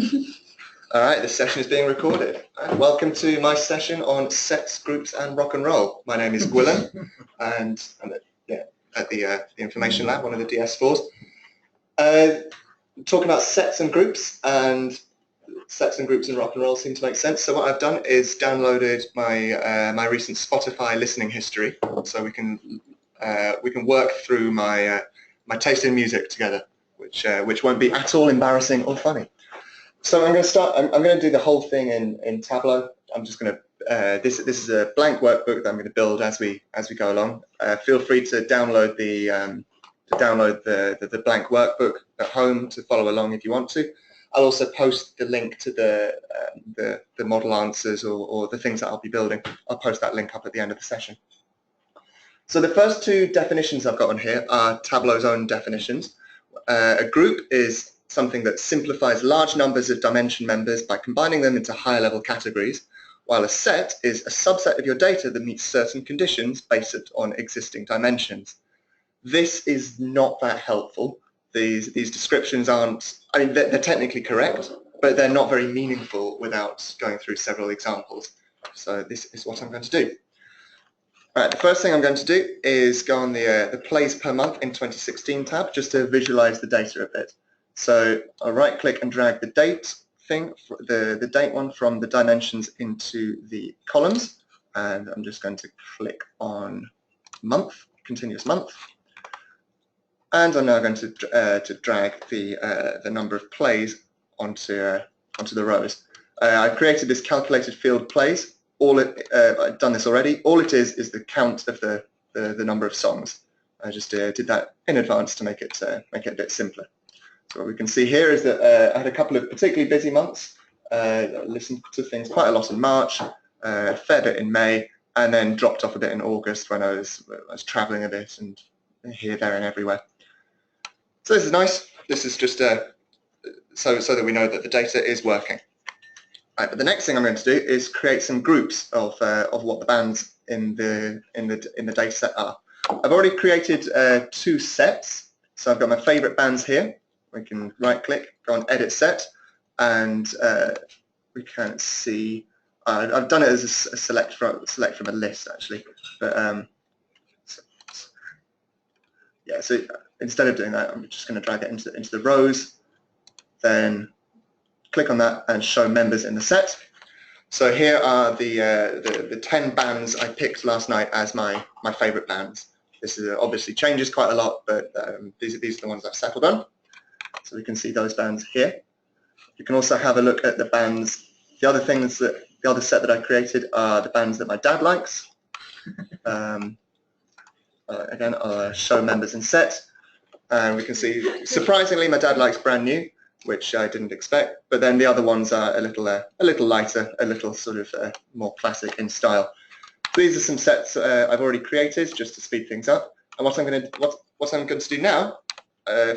All right, this session is being recorded. Welcome to my session on sets, groups, and rock and roll. My name is Gwilym, and I'm at the Information Lab, one of the DS4s. Talking about sets and groups and rock and roll seem to make sense. So what I've done is downloaded my my recent Spotify listening history, so we can work through my my taste in music together, which won't be at all embarrassing or funny. So I'm going to start. I'm going to do the whole thing in Tableau. I'm just going to. This is a blank workbook that I'm going to build as we go along. Feel free to download the blank workbook at home to follow along if you want to. I'll also post the link to the model answers or the things that I'll be building. I'll post that link up at the end of the session. So the first two definitions I've got on here are Tableau's own definitions. A group is something that simplifies large numbers of dimension members by combining them into higher level categories, while a set is a subset of your data that meets certain conditions based on existing dimensions. This is not that helpful. These descriptions aren't, I mean, they're technically correct, but they're not very meaningful without going through several examples. So this is what I'm going to do. All right, the first thing I'm going to do is go on the plays per month in 2016 tab just to visualize the data a bit. So I'll right click and drag the date thing, the date one from the dimensions into the columns, and I'm just going to click on month, continuous month, and I'm now going to drag the number of plays onto the rows. I've created this calculated field plays. I've done this already. All it is the count of the number of songs. I just did that in advance to make it a bit simpler. So what we can see here is that I had a couple of particularly busy months. I listened to things quite a lot in March, a fair bit in May, and then dropped off a bit in August when I was traveling a bit and here, there, and everywhere. So this is nice. This is just so that we know that the data is working. Right, but the next thing I'm going to do is create some groups of what the bands in the data set are. I've already created two sets. So I've got my favorite bands here. We can right click, go on edit set, and we can see I've done it as a select from a list actually, but yeah, so instead of doing that I'm just going to drag it into the rows, then click on that and show members in the set. So here are the 10 bands I picked last night as my favorite bands. This is obviously changes quite a lot, but these are the ones I've settled on. So we can see those bands here. You can also have a look at the bands. The other set that I created are the bands that my dad likes. Again, I'll show members in set, and we can see, surprisingly, my dad likes Brand New, which I didn't expect. But then the other ones are a little lighter, a little sort of more classic in style. These are some sets I've already created just to speed things up. And what I'm going to do now.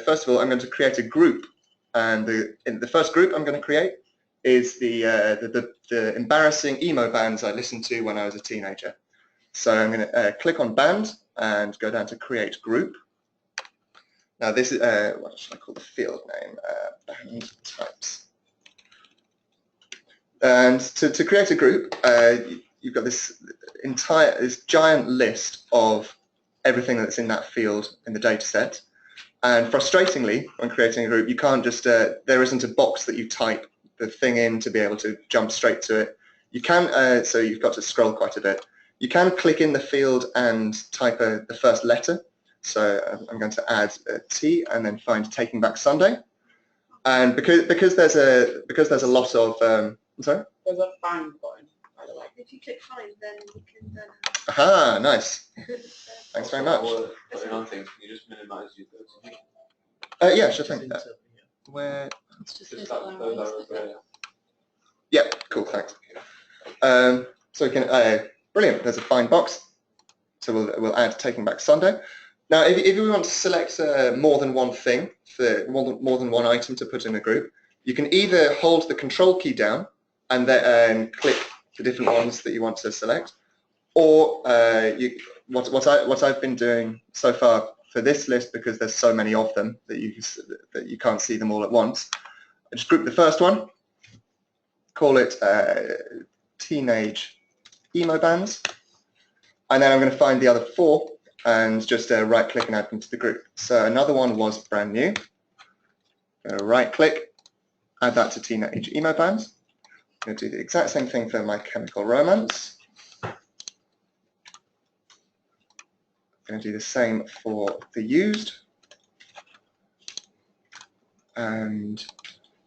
First of all, I'm going to create a group, and the first group I'm going to create is the embarrassing emo bands I listened to when I was a teenager. So I'm going to click on band and go down to create group. Now this is what should I call the field name? Band types. And to create a group, you've got this giant list of everything that's in that field in the data set. And frustratingly, when creating a group, you can't just, there isn't a box that you type the thing in to be able to jump straight to it. You can, so you've got to scroll quite a bit. You can click in the field and type the first letter. So I'm going to add a T and then find Taking Back Sunday. And because there's a lot of, I'm sorry? There's a find button, by the way. If you click find, then you can then... Aha, nice. Thanks very much. Another thing, can you just minimize your yeah, sure thing. Where? Yeah, cool, thanks. So we can, brilliant, there's a find box. So we'll add Taking Back Sunday. Now, if we want to select more than one thing, for more than one item to put in a group, you can either hold the control key down and then click the different ones that you want to select, or what I've been doing so far for this list, because there's so many of them that you can't see them all at once. I just group the first one, call it Teenage Emo Bands, and then I'm going to find the other 4 and just right click and add them to the group. So another one was brand new. Right click, add that to Teenage Emo Bands. I'm going to do the exact same thing for My Chemical Romance. I'm going to do the same for The Used. And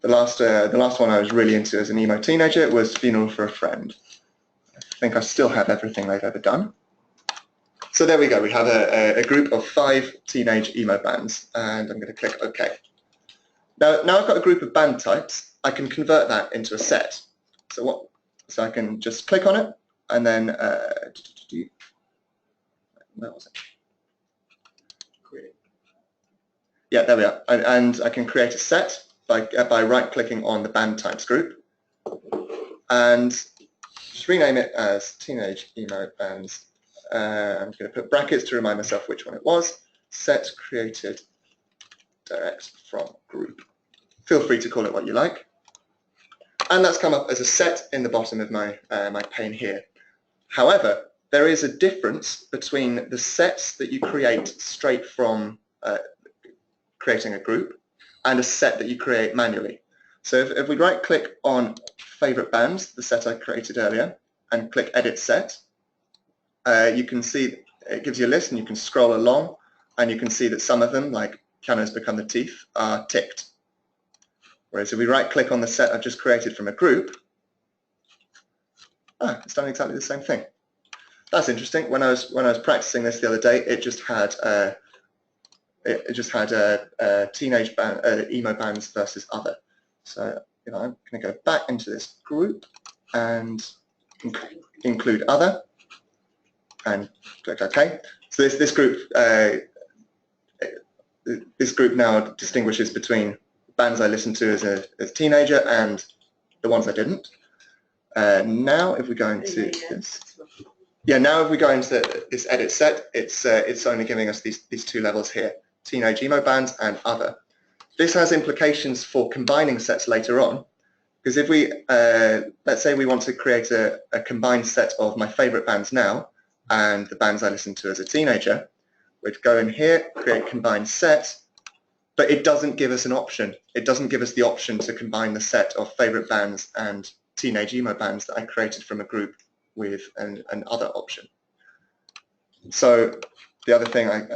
the last one I was really into as an emo teenager was Funeral for a Friend. I think I still have everything they've ever done. So there we go, we have a group of 5 teenage emo bands, and I'm going to click OK. Now I've got a group of band types, I can convert that into a set. So I can just click on it, and then where was it? Create. Yeah, there we are. And I can create a set by right-clicking on the band types group, and just rename it as Teenage Emo Bands. I'm going to put brackets to remind myself which one it was. Set created direct from group. Feel free to call it what you like. And that's come up as a set in the bottom of my my pane here. However, there is a difference between the sets that you create straight from creating a group and a set that you create manually. So if we right-click on Favorite Bands, the set I created earlier, and click Edit Set, you can see it gives you a list, and you can scroll along, and you can see that some of them, like Pianos Become the Teeth, are ticked. Whereas if we right-click on the set I've just created from a group, it's done exactly the same thing. That's interesting. When I was practicing this the other day, it just had teenage band, emo bands versus other. So I'm going to go back into this group and include other, and click OK. So this group now distinguishes between bands I listened to as a teenager and the ones I didn't. Now if we go into this, now if we go into this edit set, it's only giving us these 2 levels here: Teenage Emo Bands and Other. This has implications for combining sets later on, because if we let's say we want to create a combined set of my favorite bands now and the bands I listened to as a teenager, we'd go in here, create combined set, but it doesn't give us an option. It doesn't give us the option to combine the set of favorite bands and teenage emo bands that I created from a group with an other option. So the other thing I'm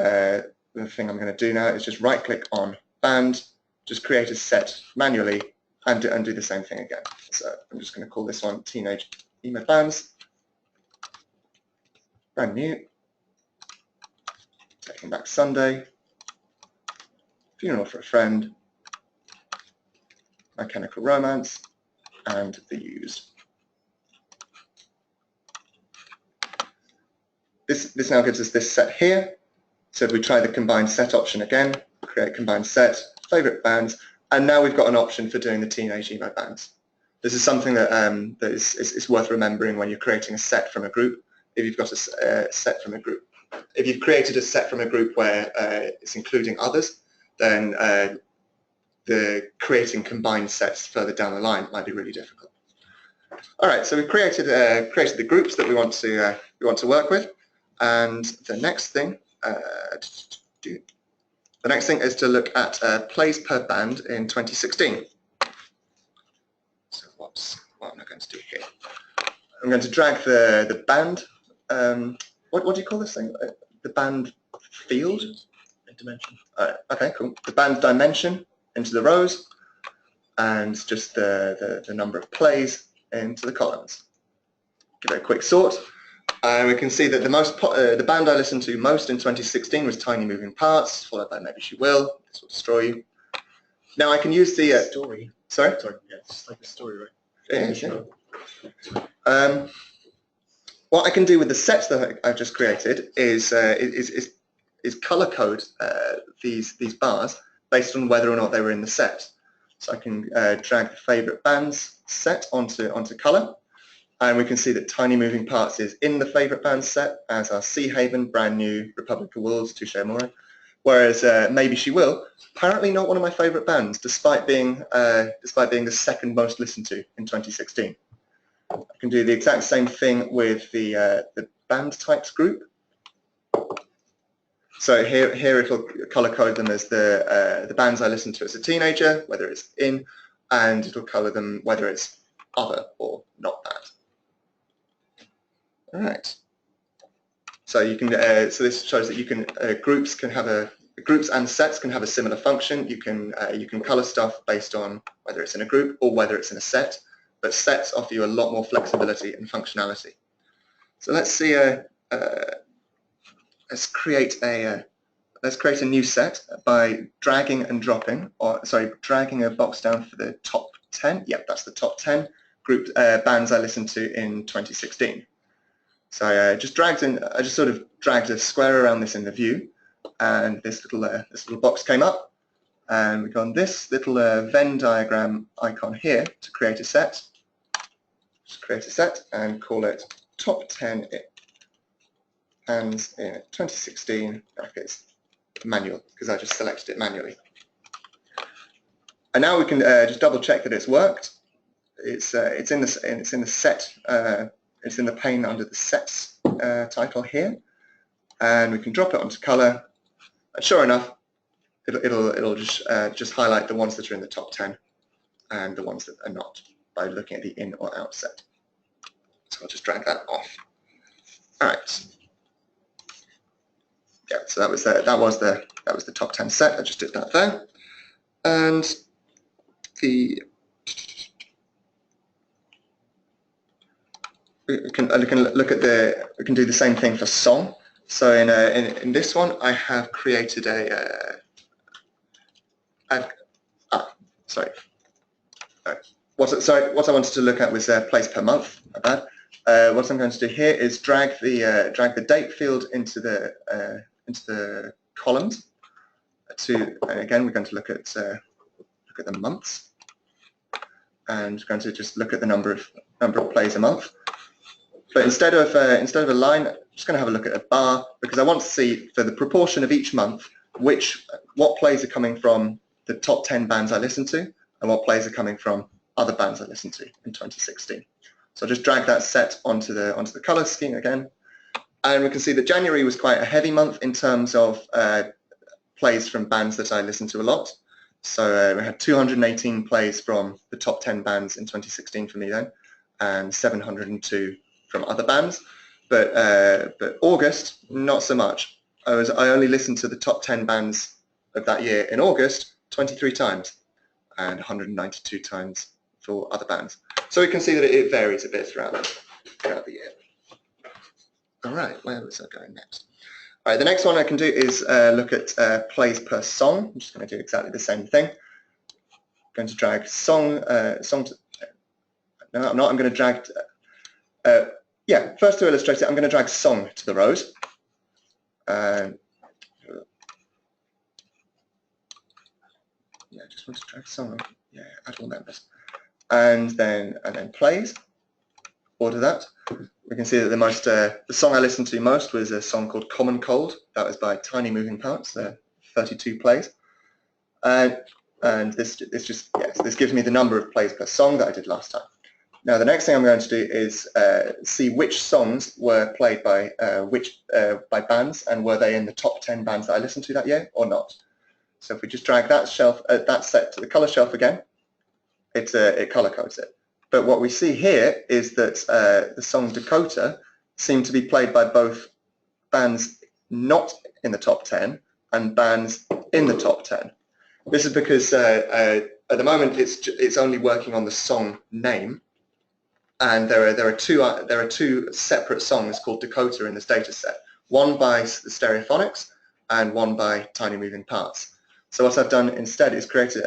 going to do now is just right-click on band, just create a set manually, and do the same thing again. So I'm just going to call this one Teenage Emo Bands, brand new, Taking Back Sunday, Funeral for a Friend, My Chemical Romance, and The Used. This now gives us this set here. So if we try the combined set option again, create combined set, favorite bands, and now we've got an option for doing the teenage emo bands. This is something that, that is worth remembering when you're creating a set from a group. If you've got a set from a group, if you've created a set from a group where it's including others, then the creating combined sets further down the line might be really difficult. All right, so we've created the groups that we want to work with, and the next thing is to look at plays per band in 2016. So what am I going to do here? I'm going to drag the band. What do you call this thing? The band field? Dimension. All right, okay, cool. The band dimension into the rows, and just the number of plays into the columns. Give it a quick sort. And we can see that the band I listened to most in 2016 was Tiny Moving Parts, followed by Maybe She Will. This will destroy you. Now I can use the story. Sorry? Sorry, yeah, it's like a story, right? Yeah, yeah. What I can do with the sets that I've just created is color code these bars based on whether or not they were in the set. So I can drag the favorite bands set onto color. And we can see that Tiny Moving Parts is in the favorite band set, as are Sea Haven, Brand New, Republic of Wolves, Touche Amore. whereas Maybe She Will, apparently not one of my favourite bands, despite being the second most listened to in 2016. I can do the exact same thing with the band types group. So here it'll color code them as the bands I listened to as a teenager, whether it's in, and it'll color them whether it's other or not that. All right. So you can so this shows that you can groups and sets can have a similar function. You can color stuff based on whether it's in a group or whether it's in a set, but sets offer you a lot more flexibility and functionality. So let's see let's create a new set by dragging and dropping, dragging a box down for the top 10. Yep, that's the top 10 group bands I listened to in 2016. So I just sort of dragged a square around this in the view, and this little box came up, and we've got this little Venn diagram icon here to create a set. Just create a set and call it top 10 bands in 2016 brackets manual, because I just selected it manually. And now we can just double check that it's worked. It's in the set. It's in the pane under the sets title here, and we can drop it onto color. And sure enough, it'll just highlight the ones that are in the top 10 and the ones that are not by looking at the in or out set. So I'll just drag that off. All right. Yeah. So that was the top 10 set. I just did that there, and we can do the same thing for song. So in this one, I have created what I wanted to look at was plays per month. My bad. What I'm going to do here is drag the date field into the columns. And again, we're going to look at the months, and we're going to just look at the number of plays a month. But instead of a line, I'm just going to have a look at a bar, because I want to see for the proportion of each month what plays are coming from the top 10 bands I listened to and what plays are coming from other bands I listened to in 2016. So I'll just drag that set onto the color scheme again, and we can see that January was quite a heavy month in terms of plays from bands that I listened to a lot. So we had 218 plays from the top 10 bands in 2016 for me then, and 702 from other bands. But August, not so much. I only listened to the top 10 bands of that year in August 23 times, and 192 times for other bands. So we can see that it varies a bit throughout the year. All right, where was I going next? All right, the next one I can do is look at plays per song. I'm just going to do exactly the same thing. I'm going to drag song to... No, I'm not. I'm going to drag... first to illustrate it, I'm going to drag song to the rows. I just want to drag song. Yeah, add all members. And then plays. Order that. We can see that the song I listened to most was a song called Common Cold. That was by Tiny Moving Parts. 32 plays. And this gives me the number of plays per song that I did last time. Now the next thing I'm going to do is see which songs were played by by bands, and were they in the top 10 bands that I listened to that year or not. So if we just drag that set to the color shelf again, it color codes it. But what we see here is that the song Dakota seemed to be played by both bands not in the top 10 and bands in the top 10. This is because at the moment it's only working on the song name, and there are two separate songs called Dakota in this data set. One by the Stereophonics and one by Tiny Moving Parts. So what I've done instead is created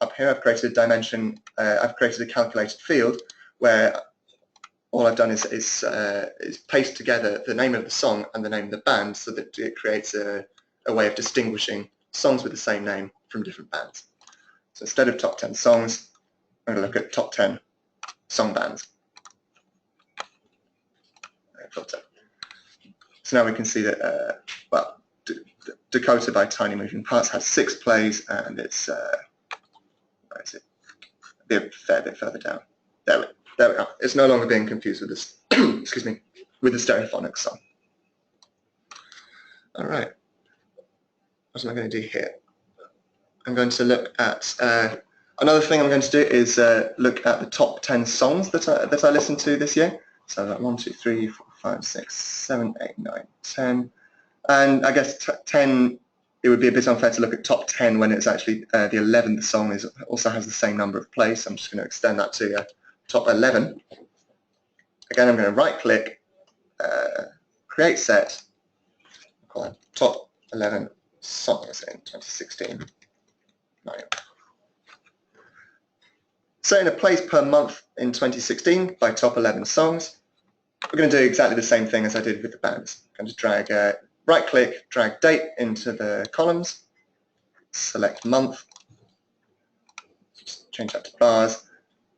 up here I've created a dimension. I've created a calculated field where all I've done is paste together the name of the song and the name of the band, so that it creates a way of distinguishing songs with the same name from different bands. So instead of top 10 songs, I'm going to look at top 10 song bands. Filter. So now we can see that, Dakota by Tiny Moving Parts has 6 plays, and it's where is it? A fair bit further down. There we are. It's no longer being confused with this. Excuse me, with the Stereophonics song. All right. What am I going to do here? I'm going to look at another thing I'm going to do is look at the top 10 songs that I listened to this year. So like 1, 2, 3, 4, 5, 6, 7, 8, 9, 10. And I guess 10, it would be a bit unfair to look at top 10 when it's actually the 11th song also has the same number of plays. So I'm just going to extend that to top 11. Again, I'm going to right-click, create set, call it top 11 songs in 2016. Setting a plays per month in 2016 by top 11 songs. We're going to do exactly the same thing as I did with the bands. I'm going to drag, right-click, drag date into the columns, select month, just change that to bars,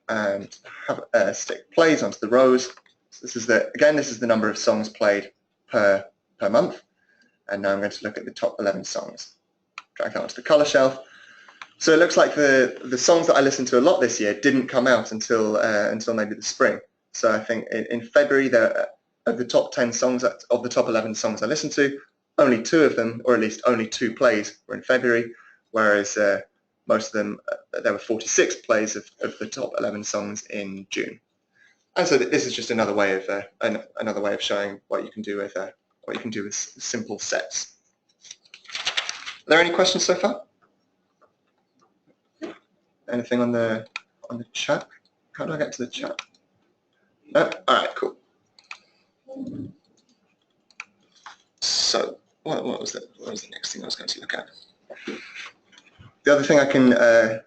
and have stick plays onto the rows. So this is the number of songs played per month. And now I'm going to look at the top 11 songs. Drag that onto the color shelf. So it looks like the songs that I listened to a lot this year didn't come out until maybe the spring. So I think in February, of the top 10 songs, of the top 11 songs I listened to, only 2 of them, or at least only 2 plays, were in February, whereas most of them, there were 46 plays of the top 11 songs in June. And so this is just another way of showing what you can do with simple sets. Are there any questions so far? Anything on the chat? How do I get to the chat? No? All right, cool. So what was the next thing I was going to look at? The other thing the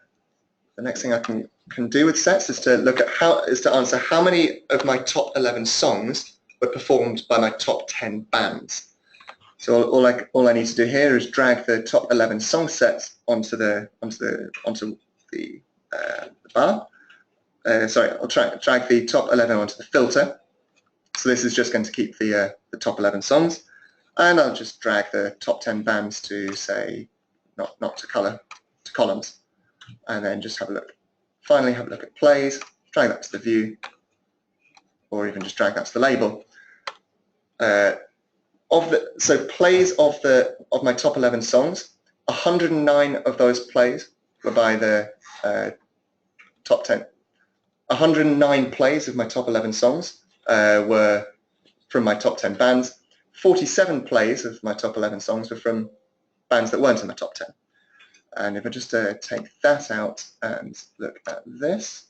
next thing I can do with sets is to answer how many of my top 11 songs were performed by my top 10 bands. So all I need to do here is drag the top 11 song sets onto the bar. Sorry, I'll drag the top 11 onto the filter. So this is just going to keep the top 11 songs, and I'll just drag the top 10 bands to, say, not to columns, and then just have a look. Finally, have a look at plays. Drag that to the view, or even just drag that to the label. So plays of my top 11 songs, 109 of those plays were by the top 10. 109 plays of my top 11 songs were from my top 10 bands. 47 plays of my top 11 songs were from bands that weren't in my top 10. And if I just take that out and look at this,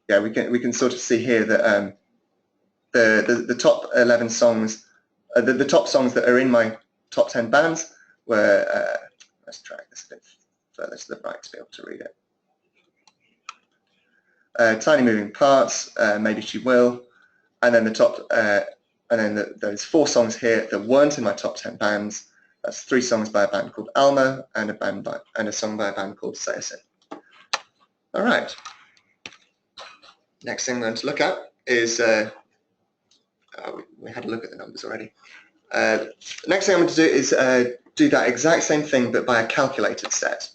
yeah, we can sort of see here that the top 11 songs, the top songs that are in my top 10 bands were, let's drag this a bit further to the right to be able to read it. Tiny Moving Parts, Maybe She Will, and then those 4 songs here that weren't in my top 10 bands. That's 3 songs by a band called Alma and a song by a band called Sayasin. All right. Next thing I'm going to look at is we had a look at the numbers already. Next thing I'm going to do is do that exact same thing but by a calculated set.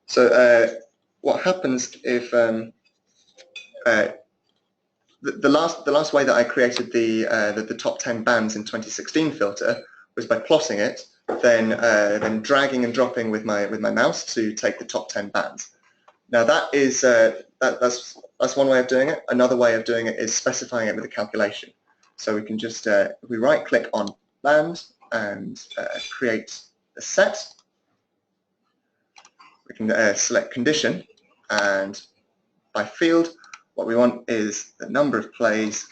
So what happens if the last way that I created the top 10 bands in 2016 filter was by plotting it, then dragging and dropping with my mouse to take the top 10 bands. Now that is that's one way of doing it. Another way of doing it is specifying it with a calculation. So we can just we right click on band and create a set. We can select condition, and by field what we want is the number of plays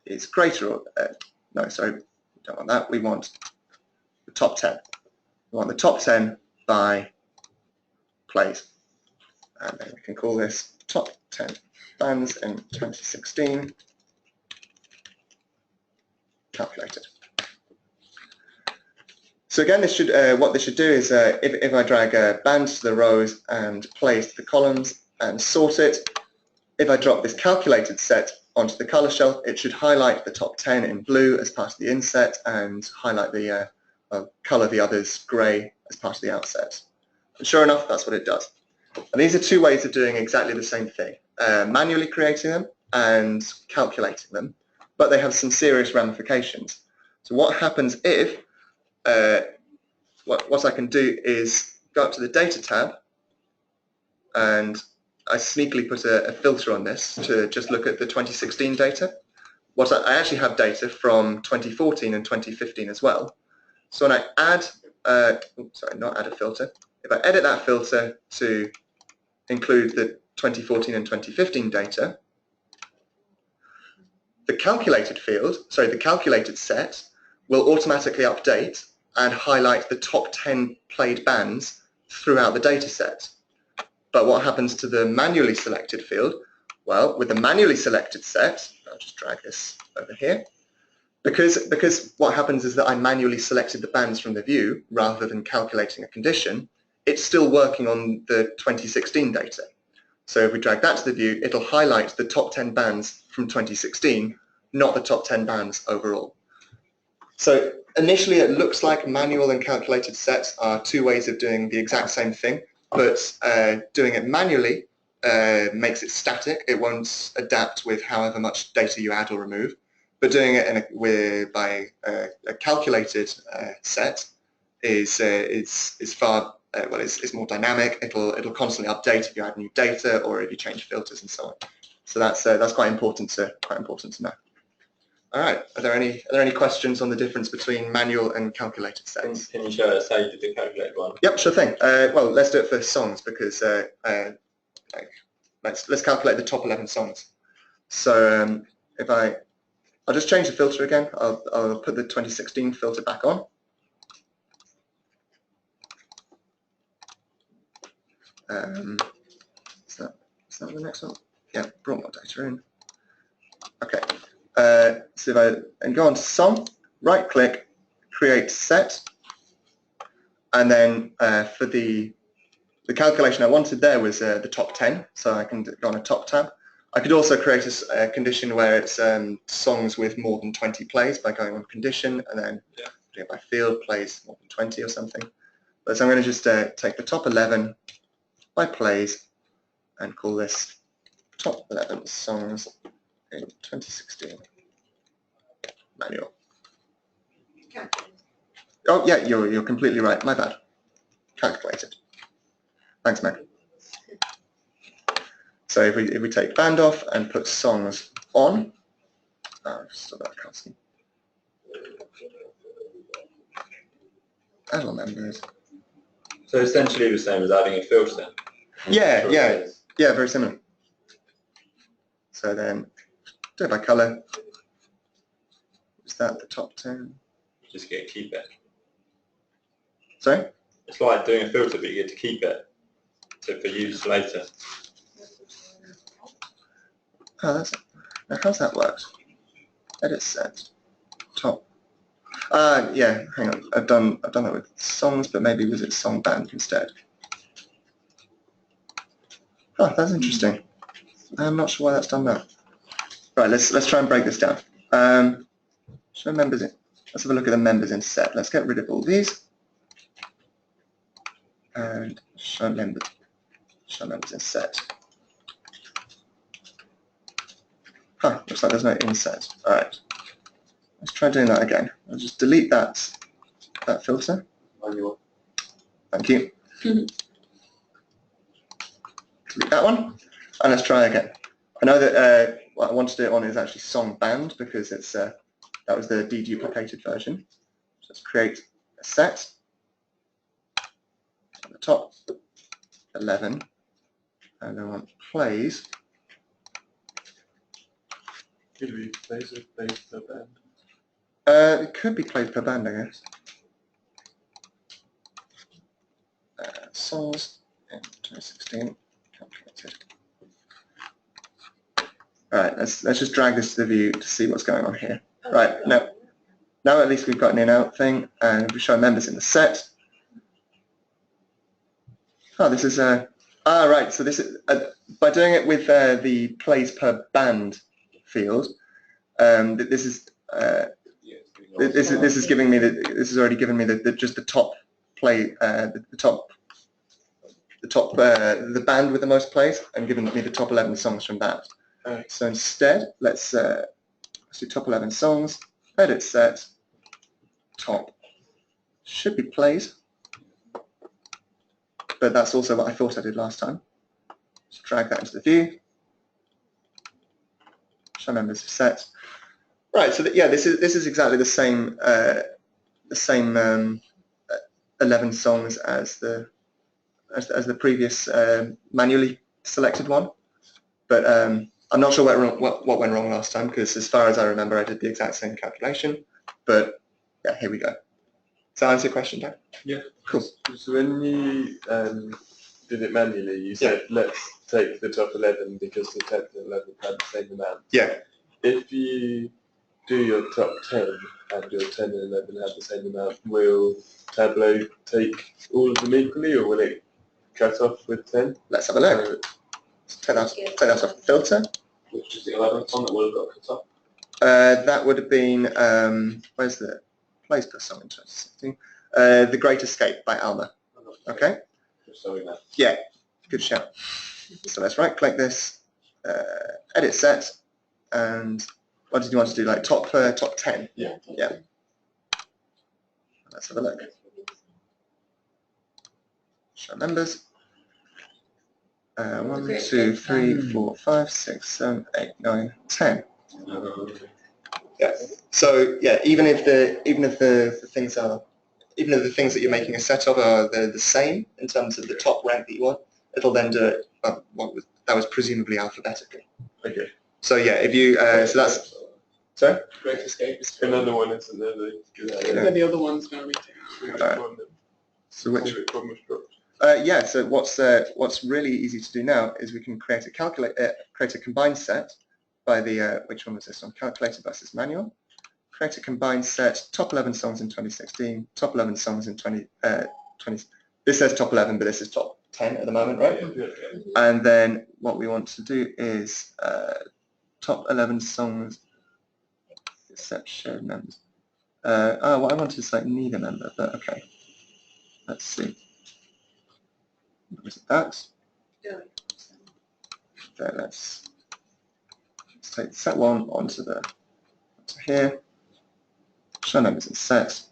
is greater or no, sorry, we don't want that. We want the top 10. We want the top 10 by plays, and then we can call this top 10 bands in 2016 calculated. So again, this should what this should do is if I drag bands to the rows and plays to the columns and sort it, if I drop this calculated set onto the color shelf, it should highlight the top 10 in blue as part of the inset and highlight the I'll colour the others grey as part of the outset. And sure enough, that's what it does. And these are two ways of doing exactly the same thing, manually creating them and calculating them, but they have some serious ramifications. So what happens if, what I can do is go up to the Data tab, and I sneakily put a filter on this to just look at the 2016 data. I actually have data from 2014 and 2015 as well. So when I add, not add a filter, if I edit that filter to include the 2014 and 2015 data, the calculated set will automatically update and highlight the top 10 played bands throughout the data set. But what happens to the manually selected field? Well, with the manually selected set, I'll just drag this over here, because what happens is that I manually selected the bands from the view rather than calculating a condition, it's still working on the 2016 data. So if we drag that to the view, it'll highlight the top 10 bands from 2016, not the top 10 bands overall. So initially it looks like manual and calculated sets are two ways of doing the exact same thing, but doing it manually makes it static. It won't adapt with however much data you add or remove. But doing it by a calculated set is more dynamic. It'll constantly update if you add new data or if you change filters and so on. So that's quite important to know. All right. Are there any questions on the difference between manual and calculated sets? Can you show us how you did the calculated one? Yep, sure thing. Well, let's do it for songs because let's calculate the top 11 songs. So I'll just change the filter again. I'll put the 2016 filter back on. Is that the next one? Yeah, brought more data in. Okay. So if I go on to song, right click, create set, and then for the calculation I wanted there was the top 10, so I can go on a top tab. I could also create a condition where it's songs with more than 20 plays by going on condition and then doing it by field, plays more than 20 or something. But so I'm going to just take the top 11 by plays and call this top 11 songs in 2016 manual. Oh yeah, you're completely right. My bad. Calculated. Thanks, Meg. So if we take band off and put songs on, still that I can't see. Add all members. So essentially the same as adding a filter. Yeah, very similar. So then do it by colour. Is that the top 10? Just get to keep it. Sorry? It's like doing a filter, but you get to keep it for use later. Oh, now how's that worked? Edit set. Top. Yeah, hang on. I've done that with songs, but maybe was it song band instead? Oh, that's interesting. I'm not sure why that's done that. Right, let's try and break this down. Show members in. Let's have a look at the members in set. Let's get rid of all these. And show members in set. Huh, looks like there's no inset. Alright. Let's try doing that again. I'll just delete that filter. Manual. Thank you. Delete that one. And let's try again. I know that what I want to do it on is actually song band because it's that was the deduplicated version. So let's create a set. At the top 11. And I want plays. Could we plays per band? It could be played per band, I guess. Songs in 2016 calculated. All right, let's just drag this to the view to see what's going on here. Right, now at least we've got an in-out thing, and if we show members in the set. Oh, this is right. So this is by doing it with the plays per band field. This is This is giving me this has already given me just the top play, the band with the most plays, and given me the top 11 songs from that. So instead, let's do top 11 songs, edit set, top, should be plays, but that's also what I thought I did last time. Just drag that into the view, show members of set. Right, so yeah, this is exactly the same 11 songs as the previous manually selected one, but I'm not sure what went wrong last time, because as far as I remember I did the exact same calculation, but yeah, here we go. Does that answer your question, Dan? Yeah. Cool. So when you did it manually, you said let's take the top 11 because the 10th and 11th had the same amount. Yeah. If you do your top 10 and your 10 and 11 have the same amount, will Tableau take all of them equally, or will it cut off with 10? Let's have a look. Take that off the filter. Which is the 11th one that would have got cut off? That would have been, where's the plays per song in 2016? The Great Escape by Alma. Okay? Just so we know. Yeah, good shout. So let's right click this, edit set, and what did you want to do, like top 10? Yeah. Yeah. Let's have a look. Show members. 1, 2, 3, 4, 5, 6, 7, 8, 9, 10. Yeah. So yeah, even if the things that you're making a set of are the same in terms of the top rank that you want, it'll then do it. That was presumably alphabetically. Okay. So yeah, if you so that's sorry. Great Escape is Another one, isn't there? the other one's going to be taken. So which? Yeah. So what's really easy to do now is we can create a combined set by the which one was this one? Calculator versus manual. Create a combined set. Top 11 songs in 2016. Top 11 songs in 20. This says top 11, but this is top 10 at the moment, right? Yeah. And then what we want to do is top 11 songs. Set shared members. What I wanted is like neither member, but okay. Let's see. Was it that? There, let's take set one onto here. Show members in set.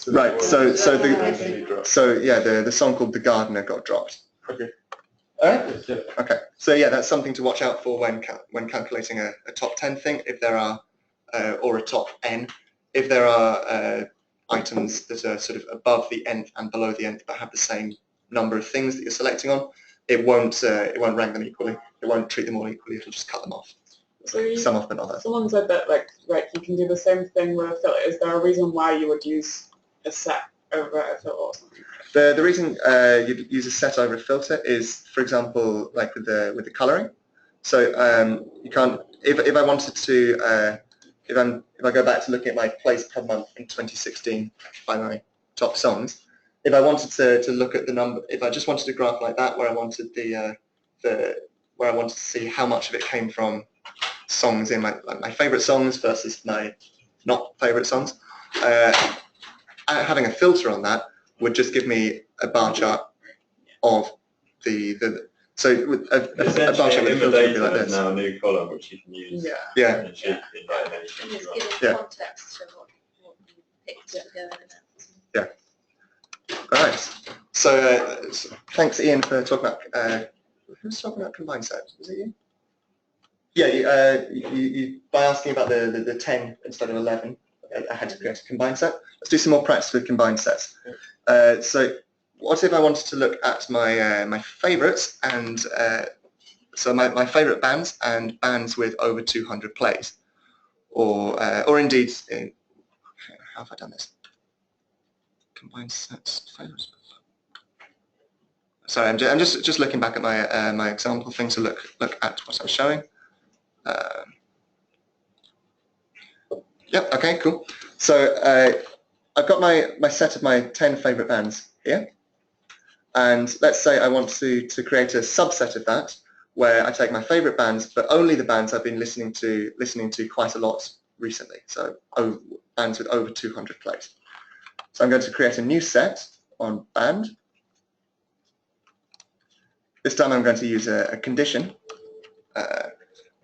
Right. So yeah, the song called The Gardener got dropped. Okay. Alright. Okay. So yeah, that's something to watch out for when calculating a top 10 thing. If there are or a top n, if there are items that are sort of above the nth and below the nth but have the same number of things that you're selecting on, it won't rank them equally. It won't treat them all equally. It'll just cut them off. So Some off, but not others. someone said that you can do the same thing with a filter. Is there a reason why you would use a set over a filter or something? The reason you'd use a set over a filter is, for example, like with the colouring. So you can't. If I wanted to, if I go back to looking at my plays per month in 2016 by my top songs, if I wanted to look at the number, if I just wanted a graph like that where I wanted where I wanted to see how much of it came from songs in my favourite songs versus my not favourite songs, having a filter on that would just give me a bar chart of so with a bar chart with a filter would be like this. Now a new column which you can use. Yeah. And shape it in any shape And it's you want. given context to what you picked to go in and out. All right. So thanks, Ian, for talking about. Who's talking about combined sets? Was it you? Yeah. You by asking about the 10 instead of 11, I had to create a combined set. Let's do some more practice with combined sets. So what if I wanted to look at my favourites and so my favourite bands and bands with over 200 plays, or indeed, how have I done this? Combined sets, favourites. Sorry, I'm just looking back at my my example thing to look at what I was showing. Yep. Okay. Cool. So I've got my set of my 10 favourite bands here, and let's say I want to create a subset of that where I take my favourite bands, but only the bands I've been listening to quite a lot recently, so bands with over 200 plays. So I'm going to create a new set on band. This time I'm going to use a condition.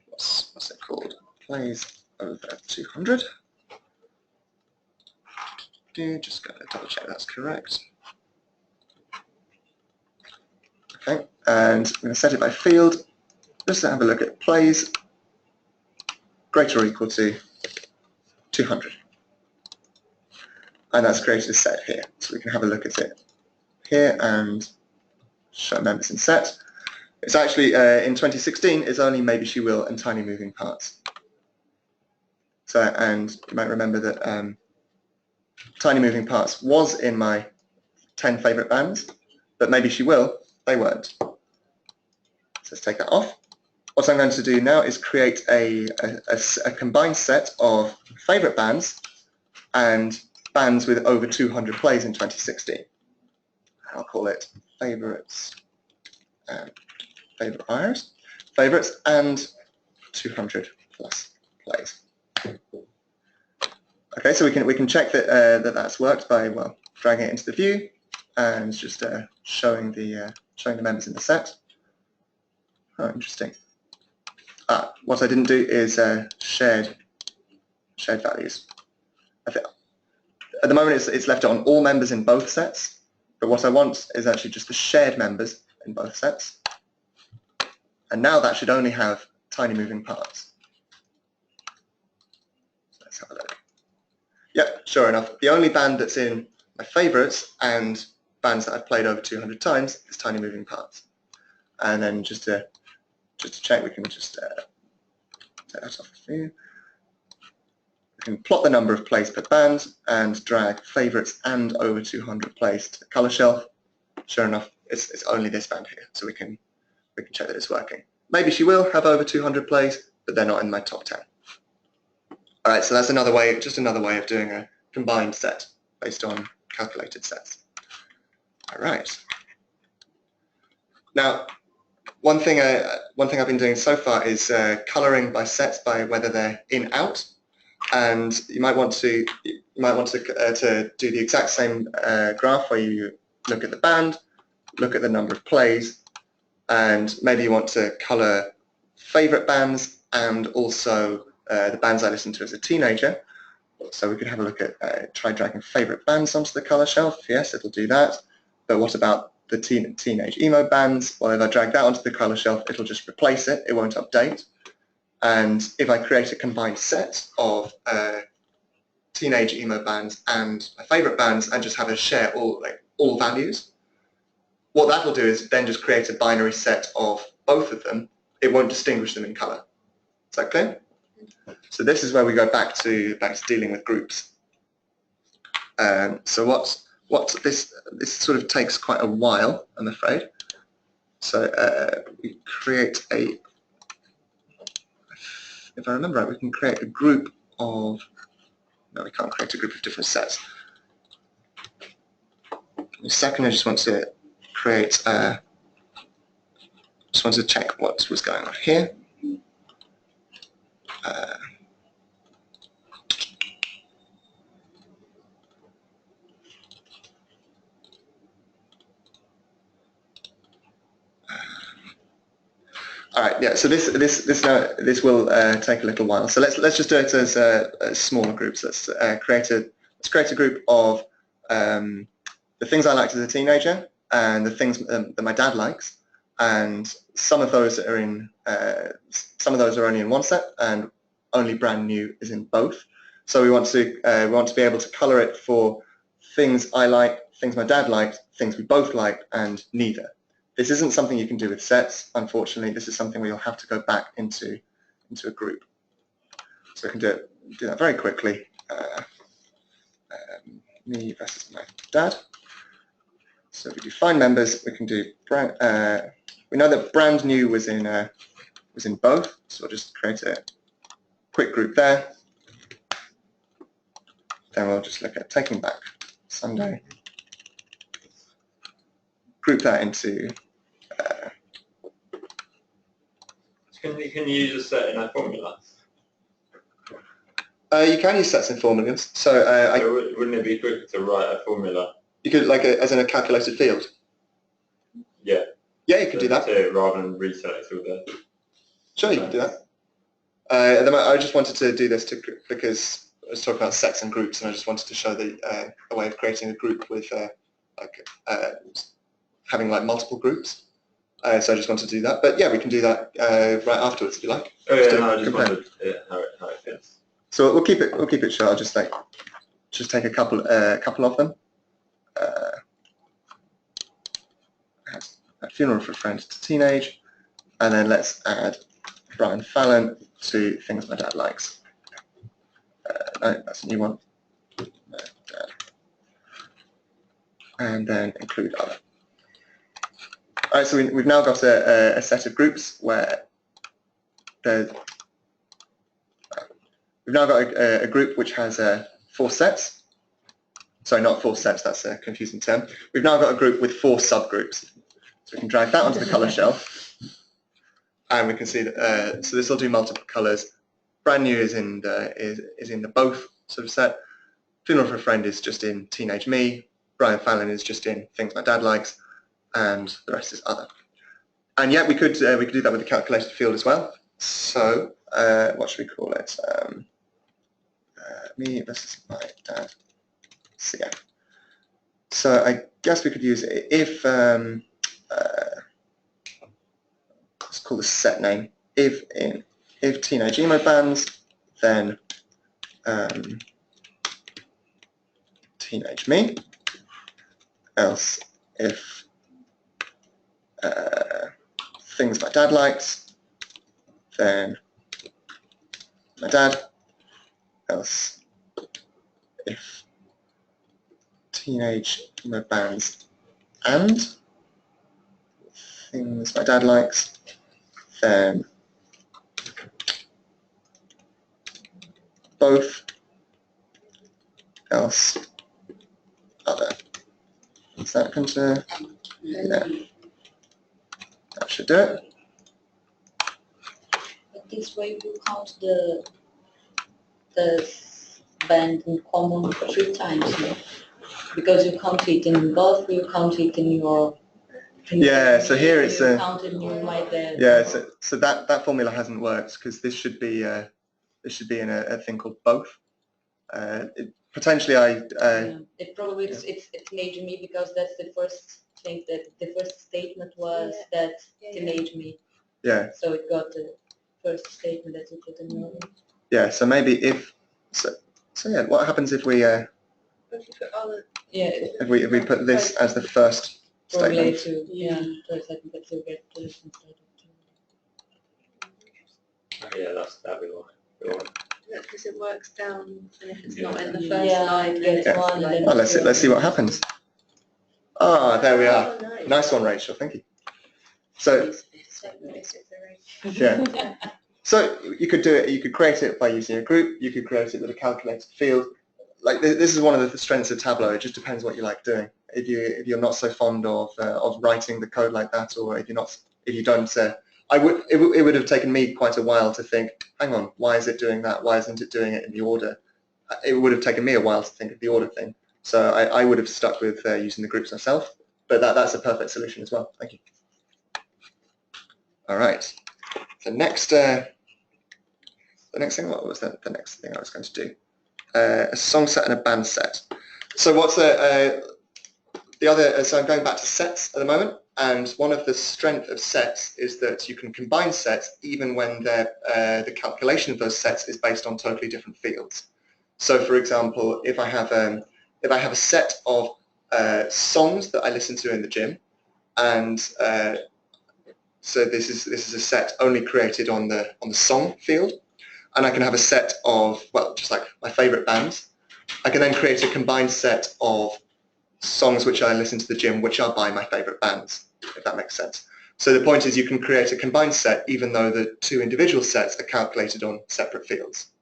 What's it called? Plays over 200. Just going to double check that's correct. Okay, and I'm going to set it by field, just to have a look at plays greater or equal to 200. And that's created a set here, so we can have a look at it here and show members in set. It's actually, in 2016, it's only Maybe She Will and Tiny Moving Parts. So, and you might remember that Tiny Moving Parts was in my 10 favourite bands, but Maybe She Will, they weren't. So let's take that off. What I'm going to do now is create a combined set of favourite bands and bands with over 200 plays in 2016. I'll call it Favourites and Favourites and 200 plus plays. Okay, so we can check that that's worked by dragging it into the view and just showing the members in the set. Oh, interesting. What I didn't do is shared values. At the moment it's left on all members in both sets, but what I want is actually just the shared members in both sets. And now that should only have tiny moving parts. Let's have a look. Yep, sure enough. The only band that's in my favourites and bands that I've played over 200 times is tiny moving parts. And then just to check, we can just take that off the view. We can plot the number of plays per band and drag favourites and over 200 plays to the colour shelf. Sure enough, it's only this band here, so we can check that it's working. Maybe She Will have over 200 plays, but they're not in my top 10. All right, so that's another way, just another way of doing a combined set based on calculated sets. All right. Now, one thing I've been doing so far is colouring by sets by whether they're in out, and you might want to do the exact same graph where you look at the band, look at the number of plays, and maybe you want to colour favourite bands and also the bands I listened to as a teenager. So we could have a look at try dragging favourite bands onto the colour shelf. Yes, it'll do that. But what about the teenage emo bands? Well, if I drag that onto the colour shelf, it'll just replace it. It won't update. And if I create a combined set of teenage emo bands and my favourite bands and just have a share all values, what that will do is then just create a binary set of both of them. It won't distinguish them in colour. Is that clear? So this is where we go back to dealing with groups. So what this sort of takes quite a while, I'm afraid. So we create a, if I remember right, we can create a group of, no, we can't create a group of different sets. In a second, I just want to create, just want to check what was going on here. All right, yeah. So this will take a little while. So let's just do it as smaller groups. Let's create a group of the things I liked as a teenager and the things that my dad likes, and some of those are only in one set, and only brand new is in both. So we want to be able to colour it for things I like, things my dad liked, things we both liked, and neither. This isn't something you can do with sets, unfortunately. This is something where you'll have to go back into a group. So I can do that very quickly. Me versus my dad. So if we do find members, we can do we know that brand new was in both, so we'll just create a quick group there. Then we'll just look at Taking Back Sunday. Group that into. Can you use a set in a formula? You can use sets and formulas. So wouldn't it be quicker to write a formula? you could, like, as in a calculated field. Yeah. Yeah, you could do that. Rather than reselect all the... Sure, you can do that. I just wanted to do this because I was talking about sets and groups, and I just wanted to show a way of creating a group with having like multiple groups. So I just wanted to do that. But yeah, we can do that right afterwards if you like. Oh yeah, no, I just wondered how it fits. So we'll keep it short. I'll just take a couple of them. A funeral for a friend to teenage, and then let's add Brian Fallon to things my dad likes. No, that's a new one. No, dad. And then include other. All right, so we've now got a set of groups where we've now got a group which has 4 sets. Sorry, not 4 sets, that's a confusing term. We've now got a group with 4 subgroups. So we can drag that onto the color shelf, and we can see that, so this will do multiple colors. Brand new is in the both sort of set. Funeral for a friend is just in teenage me. Brian Fallon is just in things my dad likes, and the rest is other. And yet we could do that with the calculated field as well. So what should we call it? Me versus my dad. CF. So I guess we could use it if let's call the set name. If teenage emo bands, then teenage me. Else if things my dad likes, then my dad. Else if teenage emo bands and things my dad likes, then both. Else other. Is that going to? Yeah. That should do it. But this way you count the band in common 3 times, no? Because you count it in both, you count it in your... Yeah, so here it's a... count it in my dad. Yeah, so that formula hasn't worked because this should be in a thing called both. Potentially It probably it's teenage me because that's the first thing that the first statement was that teenage me. Yeah. So it got the first statement that you put in your... Yeah, so maybe if so yeah, what happens if we if we put this as the first statement? That'd be one. Because it works down, and if it's Yeah. not in the first line, then it's one, like... Well, let's see what happens. Ah, there we are. Oh, Nice one, Rachel. Thank you. So yeah. So you could do it. You could create it by using a group. You could create it with a calculated field. Like this is one of the strengths of Tableau. It just depends what you like doing. If you're not so fond of writing the code like that, or if you don't. It would have taken me quite a while to think, hang on, why is it doing that? Why isn't it doing it in the order? It would have taken me a while to think of the order thing. So I would have stuck with using the groups myself, but that's a perfect solution as well. Thank you. All right. The next thing, what was the next thing I was going to do? A song set and a band set. So what's the other? So I'm going back to sets at the moment. And one of the strengths of sets is that you can combine sets even when the calculation of those sets is based on totally different fields. So, for example, if I have a set of songs that I listen to in the gym, and so this is a set only created on the song field, and I can have a set of, well, just like my favorite bands. I can then create a combined set of songs which I listen to the gym, which are by my favorite bands, if that makes sense. So the point is you can create a combined set even though the 2 individual sets are calculated on separate fields.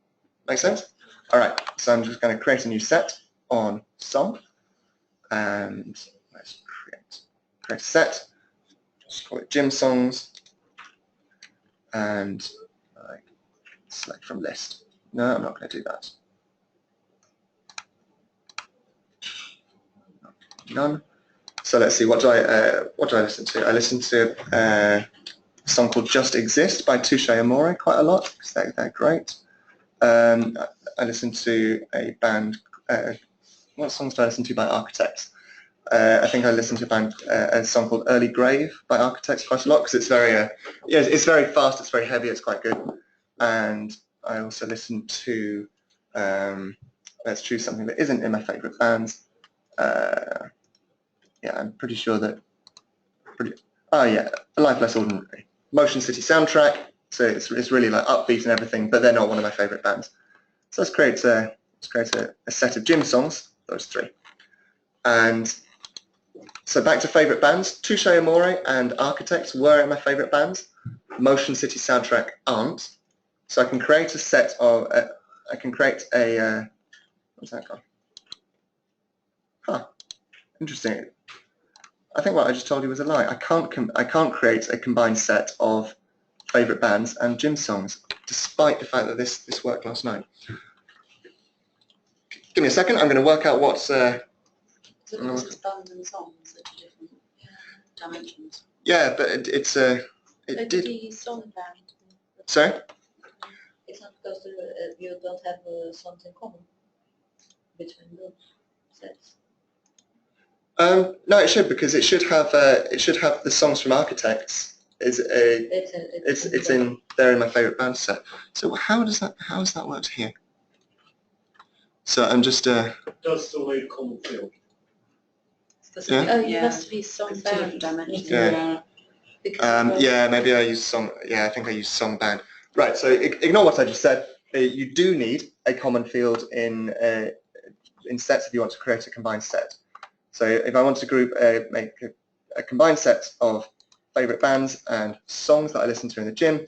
Make sense? All right, so I'm just going to create a new set on song, and let's create a set. Just call it gym songs, and select from list. No, I'm not going to do that. none. So let's see, what do I listen to? I listen to a song called Just Exist by Touche Amore quite a lot, because they're great. I listen to a band, what songs do I listen to by Architects? I think I listen to a song called Early Grave by Architects quite a lot, because it's very, it's very fast, it's very heavy, it's quite good. And I also listen to, let's choose something that isn't in my favourite bands. Yeah, I'm pretty sure that, oh yeah, A Life Less Ordinary. Motion City Soundtrack, so it's really like upbeat and everything, but they're not one of my favourite bands. So let's create a set of gym songs, those three. And so back to favourite bands, Touche Amore and Architects were in my favourite bands. Motion City Soundtrack aren't. So I can create a set of, what's that called? Huh, interesting. I think what I just told you was a lie. I can't create a combined set of favourite bands and gym songs, despite the fact that this worked last night. Give me a second. I'm going to work out what's. So it's bands and songs at different dimensions. Yeah, but it's Did you use song band? Sorry. It's not because you don't have songs in common between those sets. No, it should, because it should have the songs from Architects. They're in my favourite band set. So how has that worked here? So I'm just. It does still need common field. Yeah. Oh, you must be song band dimensions. Yeah. Because yeah, maybe I use song. Yeah, I think I use song band. Right. So ignore what I just said. You do need a common field in sets if you want to create a combined set. So if I want to make a combined set of favourite bands and songs that I listen to in the gym,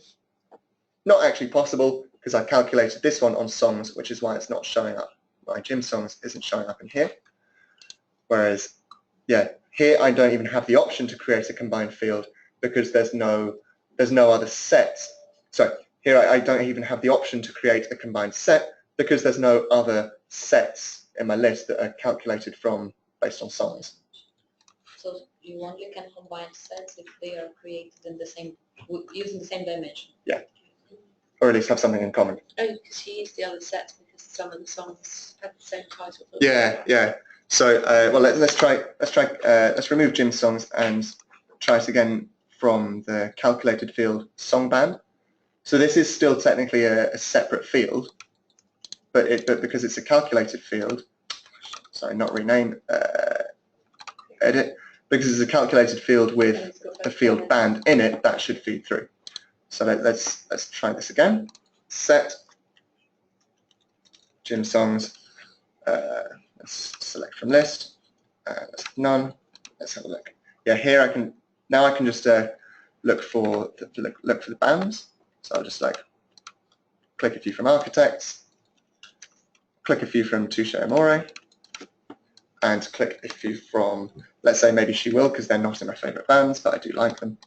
not actually possible, because I calculated this one on songs, which is why it's not showing up. My gym songs isn't showing up in here. Whereas, yeah, here I don't even have the option to create a combined field, because there's no other sets. So here I don't even have the option to create a combined set, because there's no other sets in my list that are calculated based on songs. So you only can combine sets if they are created in using the same dimension. Yeah, or at least have something in common. oh, because you use the other sets because some of the songs have the same title. Yeah, yeah. So well, let's remove gym songs and try it again from the calculated field song band. So this is still technically a separate field, but because it's a calculated field, sorry, not rename, edit, because it's a calculated field with the field band in it, that should feed through. So let's try this again. Set gym songs. Let's select from list. Let's none. Let's have a look. Yeah, here I can just look for the bands. So I'll just click a few from Architects, click a few from Touche Amore, and click a few from, let's say maybe She Will, because they're not in my favourite bands, but I do like them.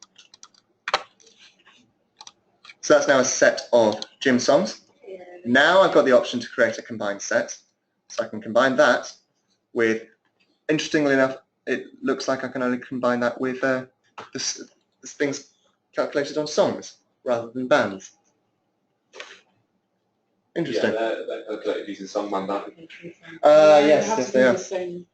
So that's now a set of gym songs. Yeah. Now I've got the option to create a combined set, so I can combine that with, interestingly enough, it looks like I can only combine that with this things calculated on songs rather than bands. Interesting. Yeah, they're calculated using song band, aren't they? Yes, they are. The same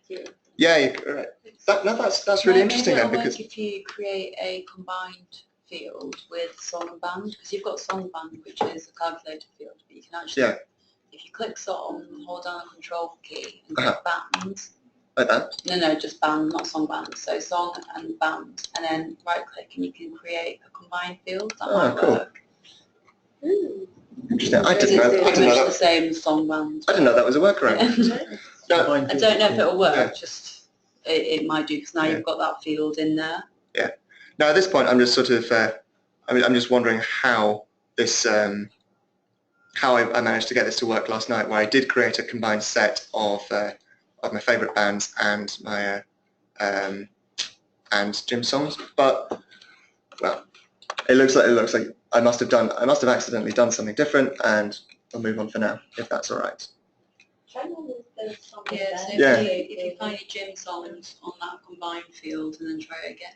field. Yeah, you're right. That's really interesting then, because if you create a combined field with song and band, because you've got song band, which is a calculated field, but you can actually, if you click song, hold down the control key and click band. Like that? No, just band, not song band. So song and band, and then right click and you can create a combined field. That might cool. work. Ooh. Interesting. I didn't know It's that. the same as song band. I didn't know that was a workaround. No. I don't know if it'll work. Yeah. Just it might do, because now you've got that field in there. Yeah. Now at this point, I'm just sort of, I'm just wondering how this, how I managed to get this to work last night, where I did create a combined set of my favourite bands and my and gym songs. But well, it looks like I must have accidentally done something different, and we'll move on for now, if that's all right. Try with there's something Yeah, so bad. if you find your gym songs on that combined field and then try it again.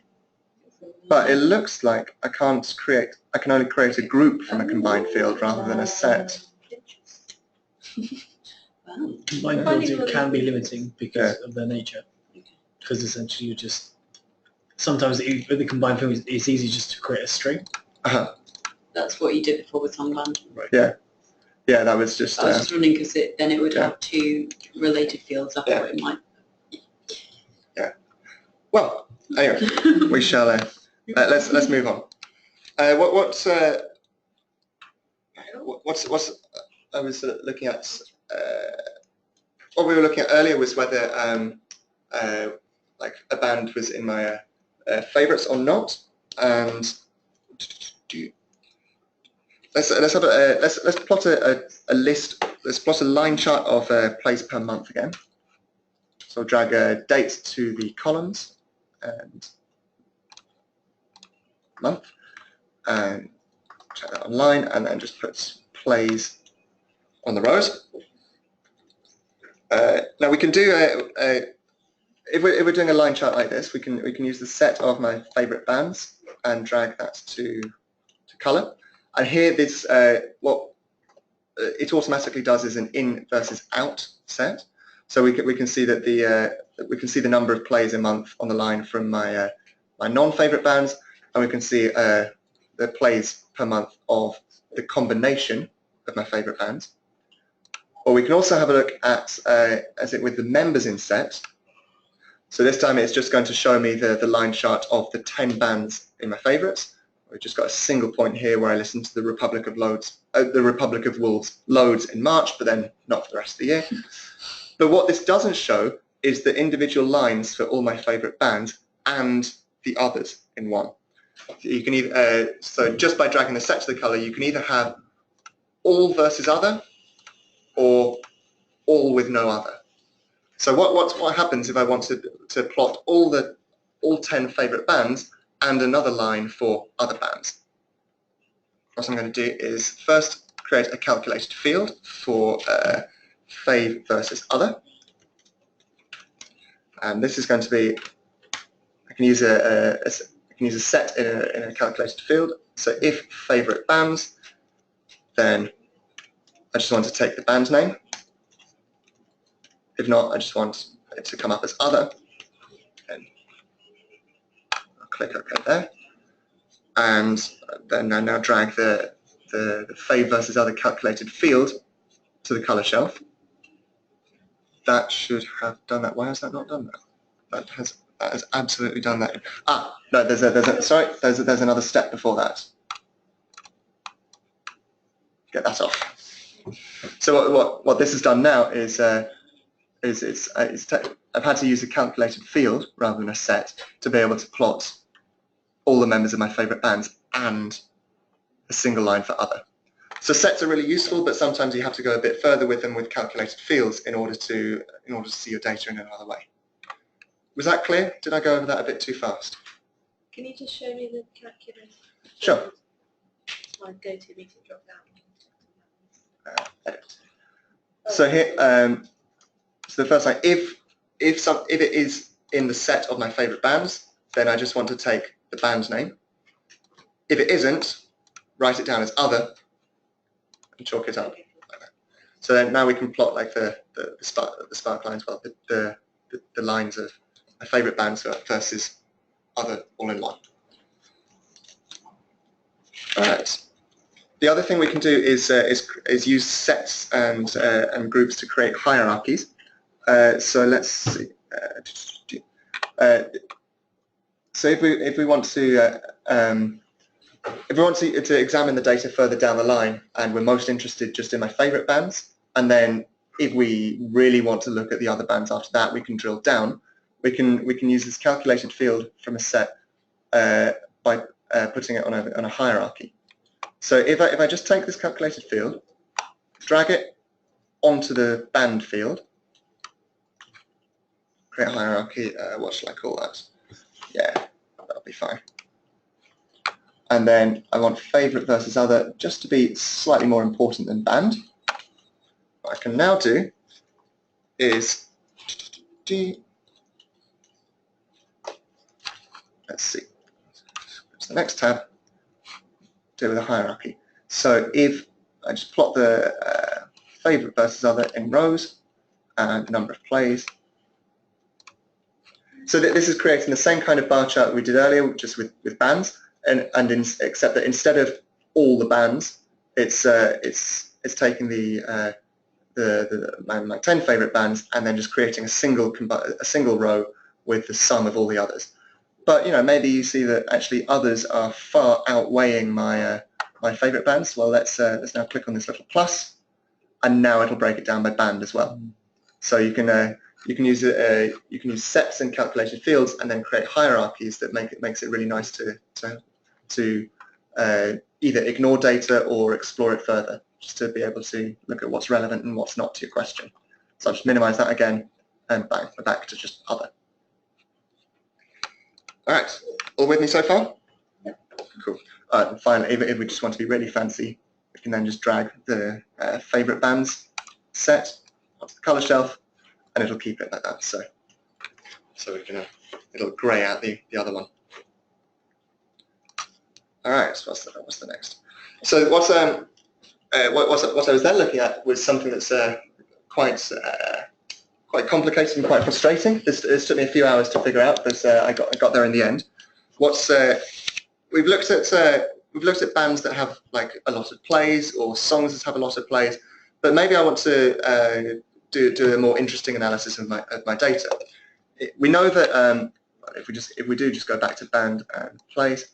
But it looks like I can only create a group from a combined field rather than a set. Wow. Combined fields can be limiting because of their nature. Because essentially you just, sometimes with the combined field, it's easy just to create a string. That's what you did before with Songband. Right. Yeah. Yeah, that was just... I was just running because then it would have two related fields. I thought it might... Yeah. Well, anyway, we shall... let's move on. What's I was looking at... what we were looking at earlier was whether like a band was in my favorites or not, and let's plot a list. Let's plot a line chart of plays per month again. So I'll drag dates to the columns and month, and check that online, and then just put plays on the rows. Now we can do if we're doing a line chart like this, we can use the set of my favorite bands and drag that to color. And here this what it automatically does is an in versus out set. So we can see that the number of plays a month on the line from my my non-favorite bands, and we can see the plays per month of the combination of my favorite bands. Or we can also have a look at with the members in set. So this time it's just going to show me the line chart of the 10 bands in my favorites. We've just got a single point here where I listen to the Republic of Wolves loads in March, but then not for the rest of the year. But what this doesn't show is the individual lines for all my favorite bands and the others in one. So you can either, so just by dragging the set to the color, you can either have all versus other, or all with no other. So what happens if I want to plot all 10 favorite bands and another line for other bands? What I'm going to do is first create a calculated field for fav versus other, and this is going to be, I can use a set in a calculated field. So if favorite bands, then I just want to take the band name. If not, I just want it to come up as other. And I'll click OK there. And then I now drag the fav versus other calculated field to the color shelf. That should have done that. Why has that not done that? That has absolutely done that. Ah, no, there's another step before that. Get that off. So what this has done now is I've had to use a calculated field rather than a set to be able to plot all the members of my favorite bands and a single line for other. So sets are really useful, but sometimes you have to go a bit further with them with calculated fields in order to see your data in another way. Was that clear? Did I go over that a bit too fast? Can you just show me the calculator? Sure. It's my go-to meeting drop down. Edit. So here, so the first line, if it is in the set of my favorite bands, then I just want to take the band name. If it isn't, write it down as other and chalk it up like that. So then now we can plot like the spark lines, well, the lines of my favorite bands versus other all in one. All right. The other thing we can do is use sets and groups to create hierarchies. So let's see. So if we want to examine the data further down the line, and we're most interested just in my favorite bands, and then if we really want to look at the other bands after that, we can drill down. We can use this calculated field from a set by putting it on a hierarchy. So if I just take this calculated field, drag it onto the band field, create a hierarchy, what shall I call that? Yeah, that'll be fine. And then I want favorite versus other just to be slightly more important than band. What I can now do is, let's see, it's the next tab, deal with a hierarchy. So if I just plot the favorite versus other in rows and the number of plays. So this is creating the same kind of bar chart we did earlier, just with bands, except that instead of all the bands, it's taking the my 10 favorite bands and then just creating a single row with the sum of all the others. But maybe you see that actually others are far outweighing my my favorite bands. Well, let's now click on this little plus, and now it'll break it down by band as well. So you can use sets and calculated fields, and then create hierarchies that makes it really nice to either ignore data or explore it further, just to be able to look at what's relevant and what's not to your question. So I'll just minimize that again, and bang, we're back to just other. All right, all with me so far? Yep. Cool. And finally, if we just want to be really fancy, we can then just drag the favorite bands set onto the color shelf, and it'll keep it like that. So we can it'll grey out the other one. All right. So what's the next? So what I was then looking at was something that's quite complicated and quite frustrating. This took me a few hours to figure out, but I got there in the end. We've looked at bands that have like a lot of plays, or songs that have a lot of plays, but maybe I want to do a more interesting analysis of my data. We know that if we do just go back to band and plays,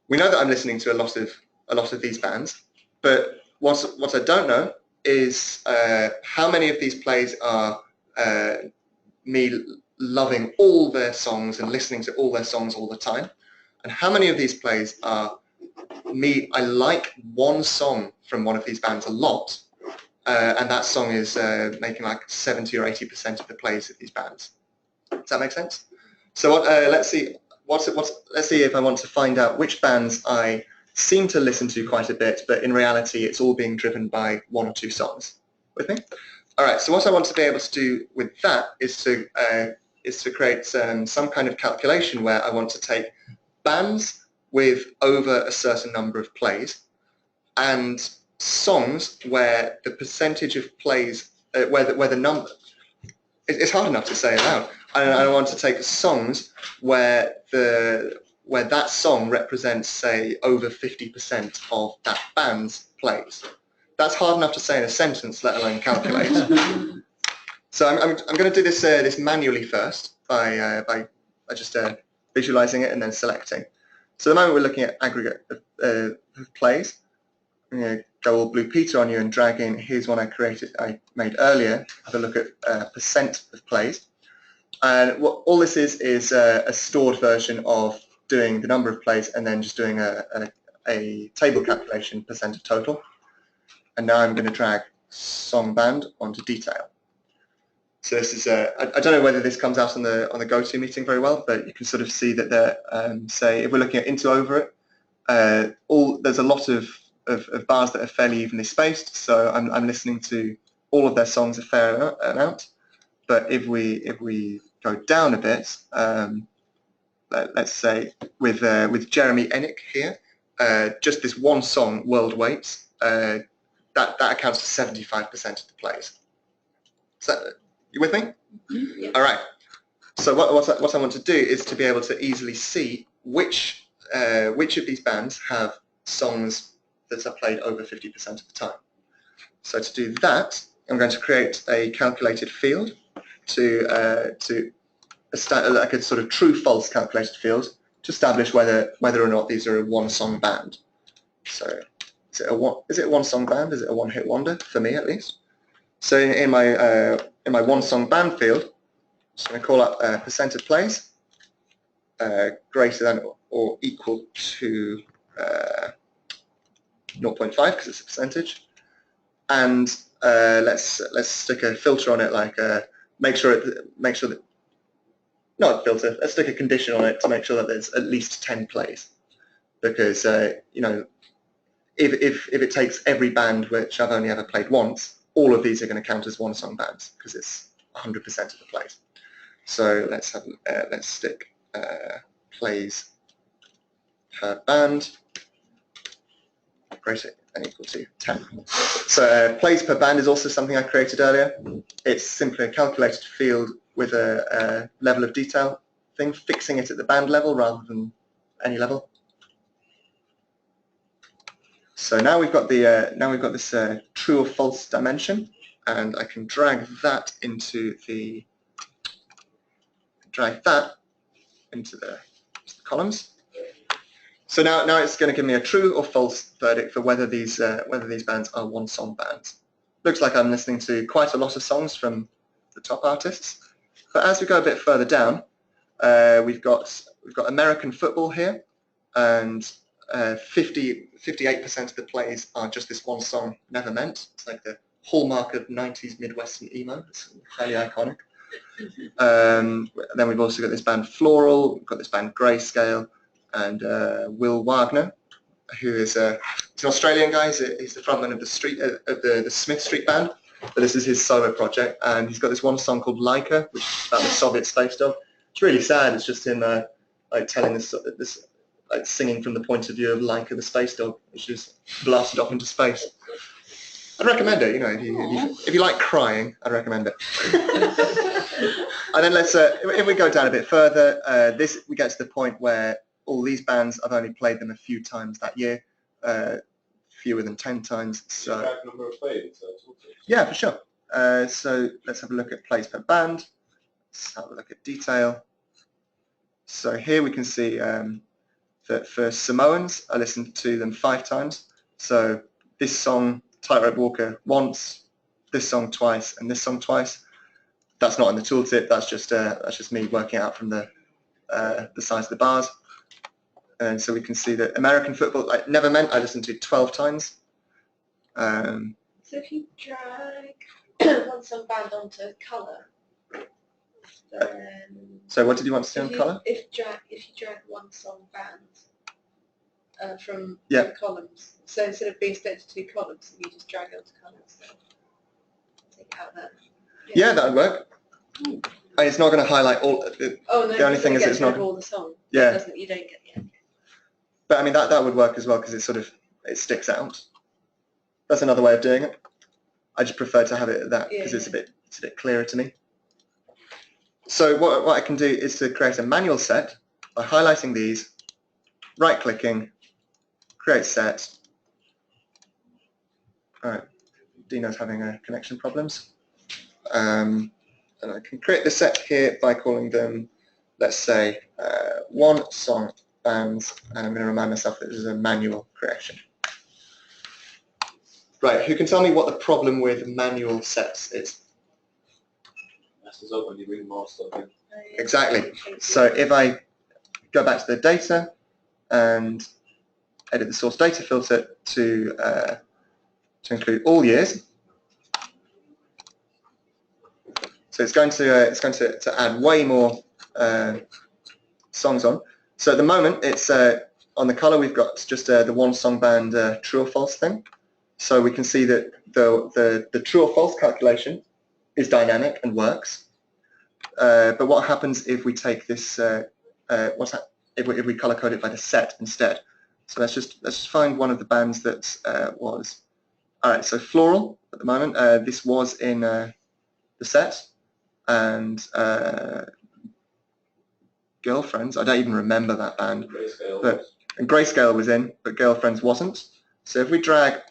we know that I'm listening to a lot of these bands, but what I don't know is how many of these plays are me loving all their songs and listening to all their songs all the time, and how many of these plays are I like one song from one of these bands a lot, and that song is making like 70 or 80% of the plays of these bands. Does that make sense? So let's see. Let's see if I want to find out which bands I seem to listen to quite a bit, but in reality it's all being driven by one or two songs. With me? All right. So what I want to be able to do with that is to create some kind of calculation where I want to take bands with over a certain number of plays and songs where the percentage of plays where the number, it's hard enough to say it out. I want to take songs where that song represents, say, over 50% of that band's plays. That's hard enough to say in a sentence, let alone calculate. So I'm going to do this manually first by just visualizing it and then selecting. So at the moment we're looking at aggregate plays. I'm going to go all Blue Peter on you and drag in. Here's one I made earlier. Have a look at percent of plays. And what all this is a stored version of doing the number of plays and then just doing a table calculation percent of total. And now I'm going to drag song band onto detail. So this is I don't know whether this comes out on the GoToMeeting very well, but you can sort of see that there, say if we're looking at into over it, there's a lot of bars that are fairly evenly spaced. So I'm listening to all of their songs a fair amount. But if we go down a bit, let's say with Jeremy Ennick here, just this one song, World Waits, that accounts for 75% of the plays. So you with me? Yeah. All right. So what I want to do is to be able to easily see which of these bands have songs that are played over 50% of the time. So to do that, I'm going to create a calculated field to like a sort of true-false calculated field to establish whether or not these are a one-song band. So is it a one-song band? Is it a one-hit wonder for me at least? So in my one-song band field, I'm just going to call up percent of plays greater than or equal to 0.5 because it's a percentage, and let's stick a filter on it, like make sure that not a filter. Let's stick a condition on it to make sure that there's at least 10 plays, because you know, if it takes every band which I've only ever played once, all of these are going to count as one song bands because it's 100% of the plays. So let's stick plays per band greater than or equal to 10. So plays per band is also something I created earlier. It's simply a calculated field with a level of detail thing, fixing it at the band level rather than any level. So now we've got this true or false dimension, and I can drag that into the columns. So now it's going to give me a true or false verdict for whether these bands are one song bands. Looks like I'm listening to quite a lot of songs from the top artists, but as we go a bit further down, we've got American football here, and 58% of the plays are just this one song, Never Meant. It's like the hallmark of 90s Midwestern emo. It's highly iconic. Then we've also got this band Floral, we've got this band Grayscale, and Will Wagner, who is he's an Australian guy. He's the frontman of the Smith Street Band, but this is his solo project, and he's got this one song called Laika, which is about the Soviet space dog. It's really sad. It's just him like telling this like singing from the point of view of Laika the space dog, which is blasted off into space. I'd recommend it. You know, if you like crying, I'd recommend it. And then if we go down a bit further, we get to the point where all these bands, I've only played them a few times that year, fewer than 10 times. So Number of plays, yeah, for sure. So let's have a look at plays per band. Let's have a look at detail. So here we can see that for Samoans, I listened to them 5 times. So this song, Tightrope Walker, once, this song twice, and this song twice. That's not in the tooltip. That's just me working out from the size of the bars. And so we can see that American football, like Never Meant, I listened to 12 times. So if you drag one song band onto colour, then so what did you want to see on colour? If you drag one song band from Yeah. the columns, so instead of being split into 2 columns, you just drag it onto colours. So take it out there. Yeah, that would work. And it's not going to highlight all. The only thing is it's not all the song. Yeah. You don't get the end. But I mean that would work as well because it sticks out. That's another way of doing it. I just prefer to have it that because it's a bit clearer to me. So what I can do is to create a manual set by highlighting these, right-clicking, create set. All right, Dino's having connection problems. And I can create the set here by calling them, let's say, one song bands, and I'm going to remind myself that this is a manual creation. Right, who can tell me what the problem with manual sets is? messes up when you remaster, I think. Exactly. So if I go back to the data and edit the source data filter to include all years, so it's going to add way more songs on. So at the moment, it's on the color we've got just the one song band true or false thing. So we can see that the true or false calculation is dynamic and works. But what happens if we take this? If we color code it by the set instead? So let's just find one of the bands that was. All right. So Floral at the moment. This was in the set, and Girlfriends. I don't even remember that band. And Grayscale was in, but Girlfriends wasn't. So if we drag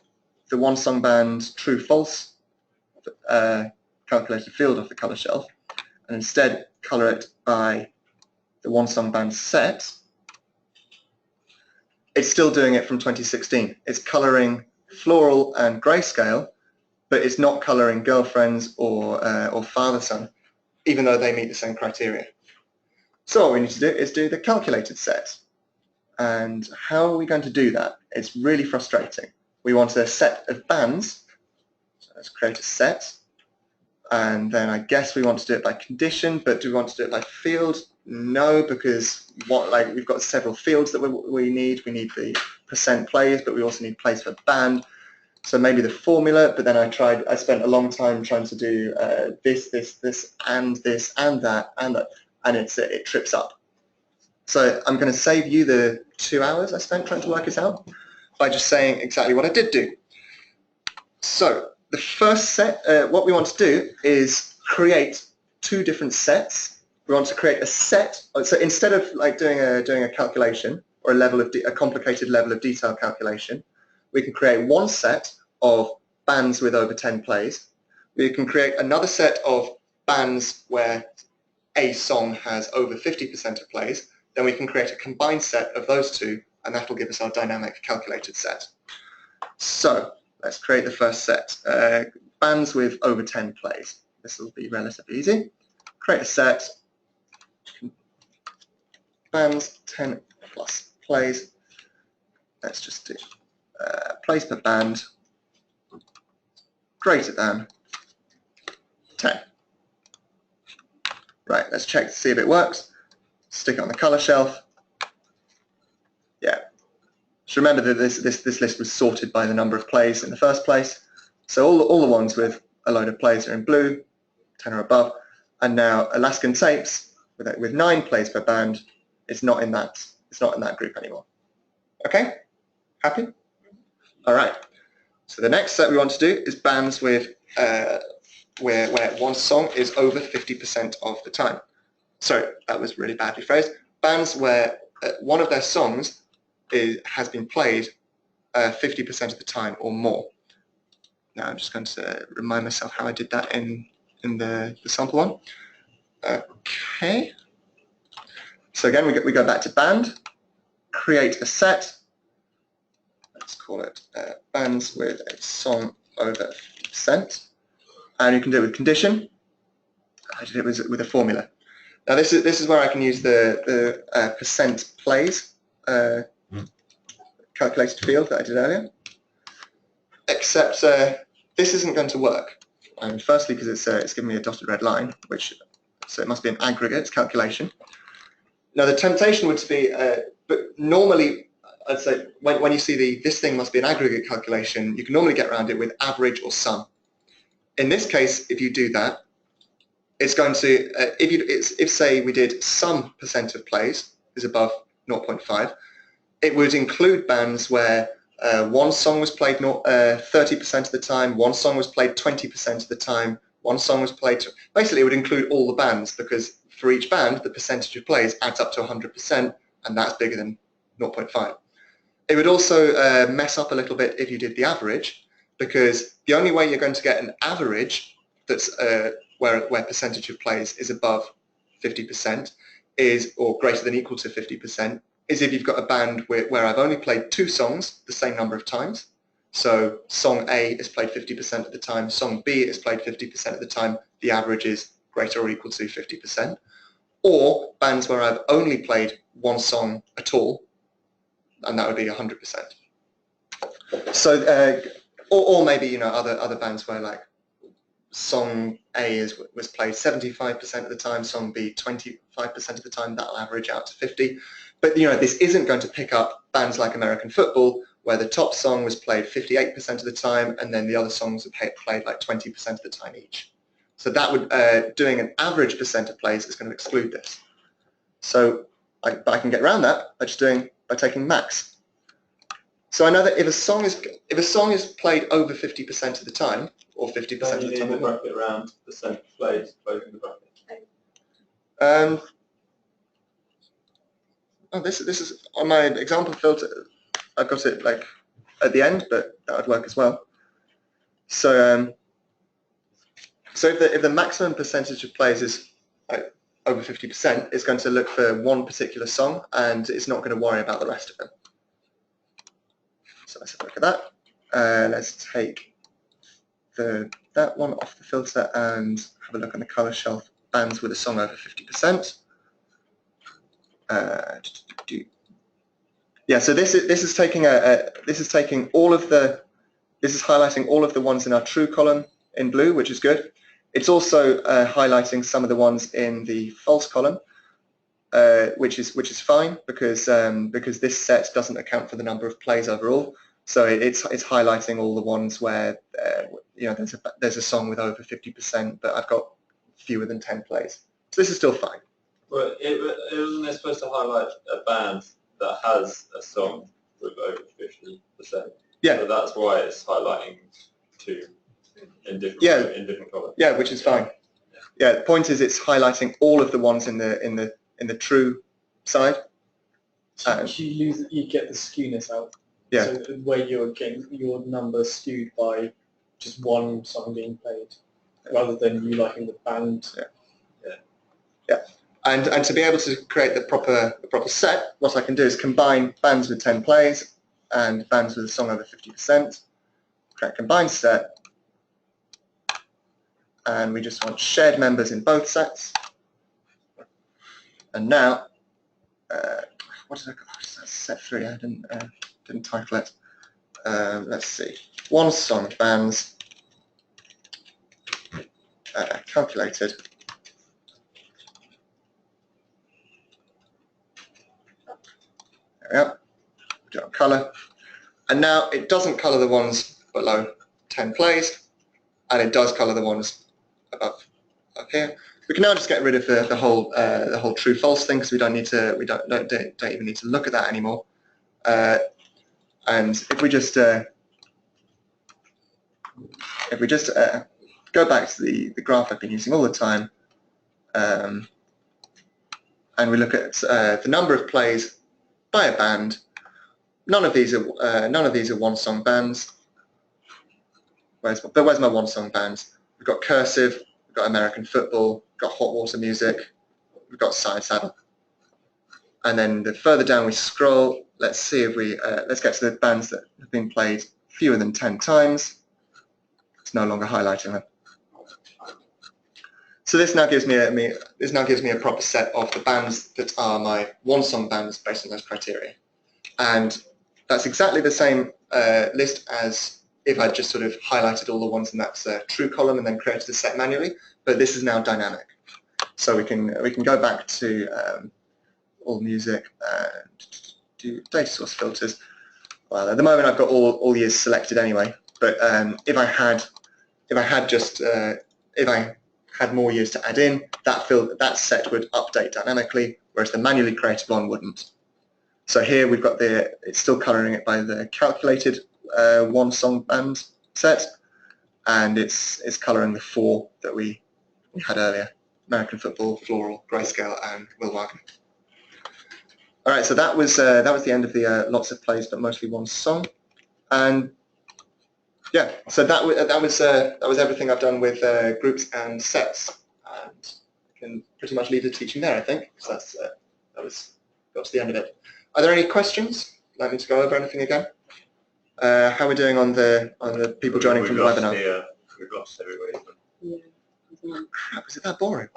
the one song band true false calculated field off the color shelf and instead color it by the one song band set, it's still doing it from 2016. It's coloring Floral and Grayscale, but it's not coloring Girlfriends or Father Son, even though they meet the same criteria. So what we need to do is do the calculated set. And how are we going to do that? It's really frustrating. We want a set of bands. So let's create a set. And then I guess we want to do it by condition, but do we want to do it by field? No, because we've got several fields that we need. We need the percent plays, but we also need plays for band. So maybe the formula, but then I spent a long time trying to do this, and that, and it trips up. So I'm going to save you the 2 hours I spent trying to work it out by just saying exactly what I did do. So the first set, what we want to do is create 2 different sets. We want to create a set. So instead of like doing a calculation or a complicated level of detail calculation, we can create one set of bands with over 10 plays. We can create another set of bands where a song has over 50% of plays. Then we can create a combined set of those 2, and that will give us our dynamic calculated set. So let's create the first set. Bands with over 10 plays. This will be relatively easy. Create a set. Bands 10 plus plays. Let's just do plays per band greater than 10. Right, let's check to see if it works. Stick it on the color shelf. Yeah. Just remember that this list was sorted by the number of plays in the first place. So all the ones with a load of plays are in blue, 10 or above. And now Alaskan Tapes with 9 plays per band is not in that group anymore. Okay? Happy? All right. So the next set we want to do is bands with where one song is over 50% of the time. Sorry, that was really badly phrased. Bands where one of their songs has been played 50% of the time or more. Now I'm just going to remind myself how I did that in the sample one. Okay. So again, we go back to band, create a set. Let's call it bands with a song over 50%. And you can do it with condition. I did it with a formula. Now this is where I can use the percent plays calculated field that I did earlier. Except this isn't going to work. Firstly, because it's giving me a dotted red line, so it must be an aggregate calculation. Now the temptation would be, but normally I'd say when you see this thing must be an aggregate calculation, you can normally get around it with average or sum. In this case, if you do that, it's going to, if say we did some percent of plays is above 0.5, it would include bands where one song was played 30% of the time, one song was played 20% of the time, one song was played, basically it would include all the bands, because for each band the percentage of plays adds up to 100%, and that's bigger than 0.5. It would also mess up a little bit if you did the average, because the only way you're going to get an average that's where percentage of plays is above 50% or greater than equal to 50% is if you've got a band where I've only played 2 songs the same number of times. So song A is played 50% of the time, song B is played 50% of the time, the average is greater or equal to 50%. Or bands where I've only played 1 song at all, and that would be 100%. So, or maybe other bands where like song A was played 75% of the time, song B 25% of the time, that'll average out to 50. But this isn't going to pick up bands like American football, where the top song was played 58% of the time, and then the other songs are played like 20% of the time each. So that would doing an average percent of plays is going to exclude this. So I can get around that by taking max. So I know that if a song is played over 50% of the time, or 50% of the time, the bracket around percent plays, closing the bracket. Oh, this is on my example filter. I've got it like at the end, but that would work as well. So if the maximum percentage of plays is over 50%, it's going to look for one particular song, and it's not going to worry about the rest of them. So let's have a look at that. Let's take that one off the filter and have a look on the color shelf. Bands with a song over 50%. Yeah, so this is highlighting all of the ones in our true column in blue, which is good. It's also highlighting some of the ones in the false column, which is fine because this set doesn't account for the number of plays overall. So it's highlighting all the ones where you know there's a song with over 50%, but I've got fewer than 10 plays. So this is still fine. Well, it wasn't supposed to highlight a band that has a song with over 50%. Yeah. So that's why it's highlighting two in different in different colours. Yeah, which is fine. Yeah, the point is it's highlighting all of the ones in the true side. So you get the skewness out. Yeah. So where you're getting your number skewed by just one song being played, rather than you liking the band. Yeah. And to be able to create the proper set, what I can do is combine bands with 10 plays and bands with a song over 50%. Create a combined set. And we just want shared members in both sets. And now, what did I call that? Set 3. I didn't title it. Let's see. One song bands calculated. There we are. Do it color. And now it doesn't color the ones below 10 plays, and it does color the ones above up here. We can now just get rid of the whole true false thing, because we don't even need to look at that anymore. And if we just go back to the graph I've been using all the time, and we look at the number of plays by a band, none of these are one-song bands. Where's my one-song bands? We've got Cursive, we've got American Football, we've got Hot Water Music, we've got Side Saddle. And then the further down we scroll, let's see if we let's get to the bands that have been played fewer than 10 times. It's no longer highlighting them. So this now gives me a proper set of the bands that are my one-song bands based on those criteria. And that's exactly the same list as if I'd just sort of highlighted all the ones in that true column and then created a set manually, but this is now dynamic. So we can go back to all music and do data source filters. Well, at the moment I've got all years selected anyway, but if I had more years to add in, that set would update dynamically, whereas the manually created one wouldn't. So here we've got it's still colouring it by the calculated one-song band set, and it's colouring the 4 that we had earlier: American Football, Floral, Grayscale, and Will Wagner. All right, so that was the end of the lots of plays but mostly one song, and yeah, so that was everything I've done with groups and sets, and I can pretty much leave the teaching there, I think. So that was got to the end of it. Are there any questions? Like me to go over anything again? How are we doing on the people joining from the webinar? We've lost everybody. Yeah. Crap, is it that boring?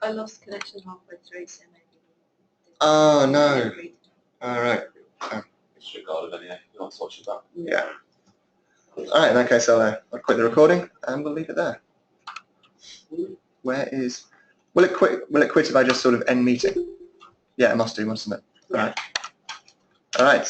I lost connection halfway through, so maybe. Oh no. All right. It's recorded anyway. You want to watch it back? Yeah. All right. In that case, I'll quit the recording and we'll leave it there. Where is? Will it quit? Will it quit if I just sort of end meeting? Yeah, it must do, mustn't it? All right. All right.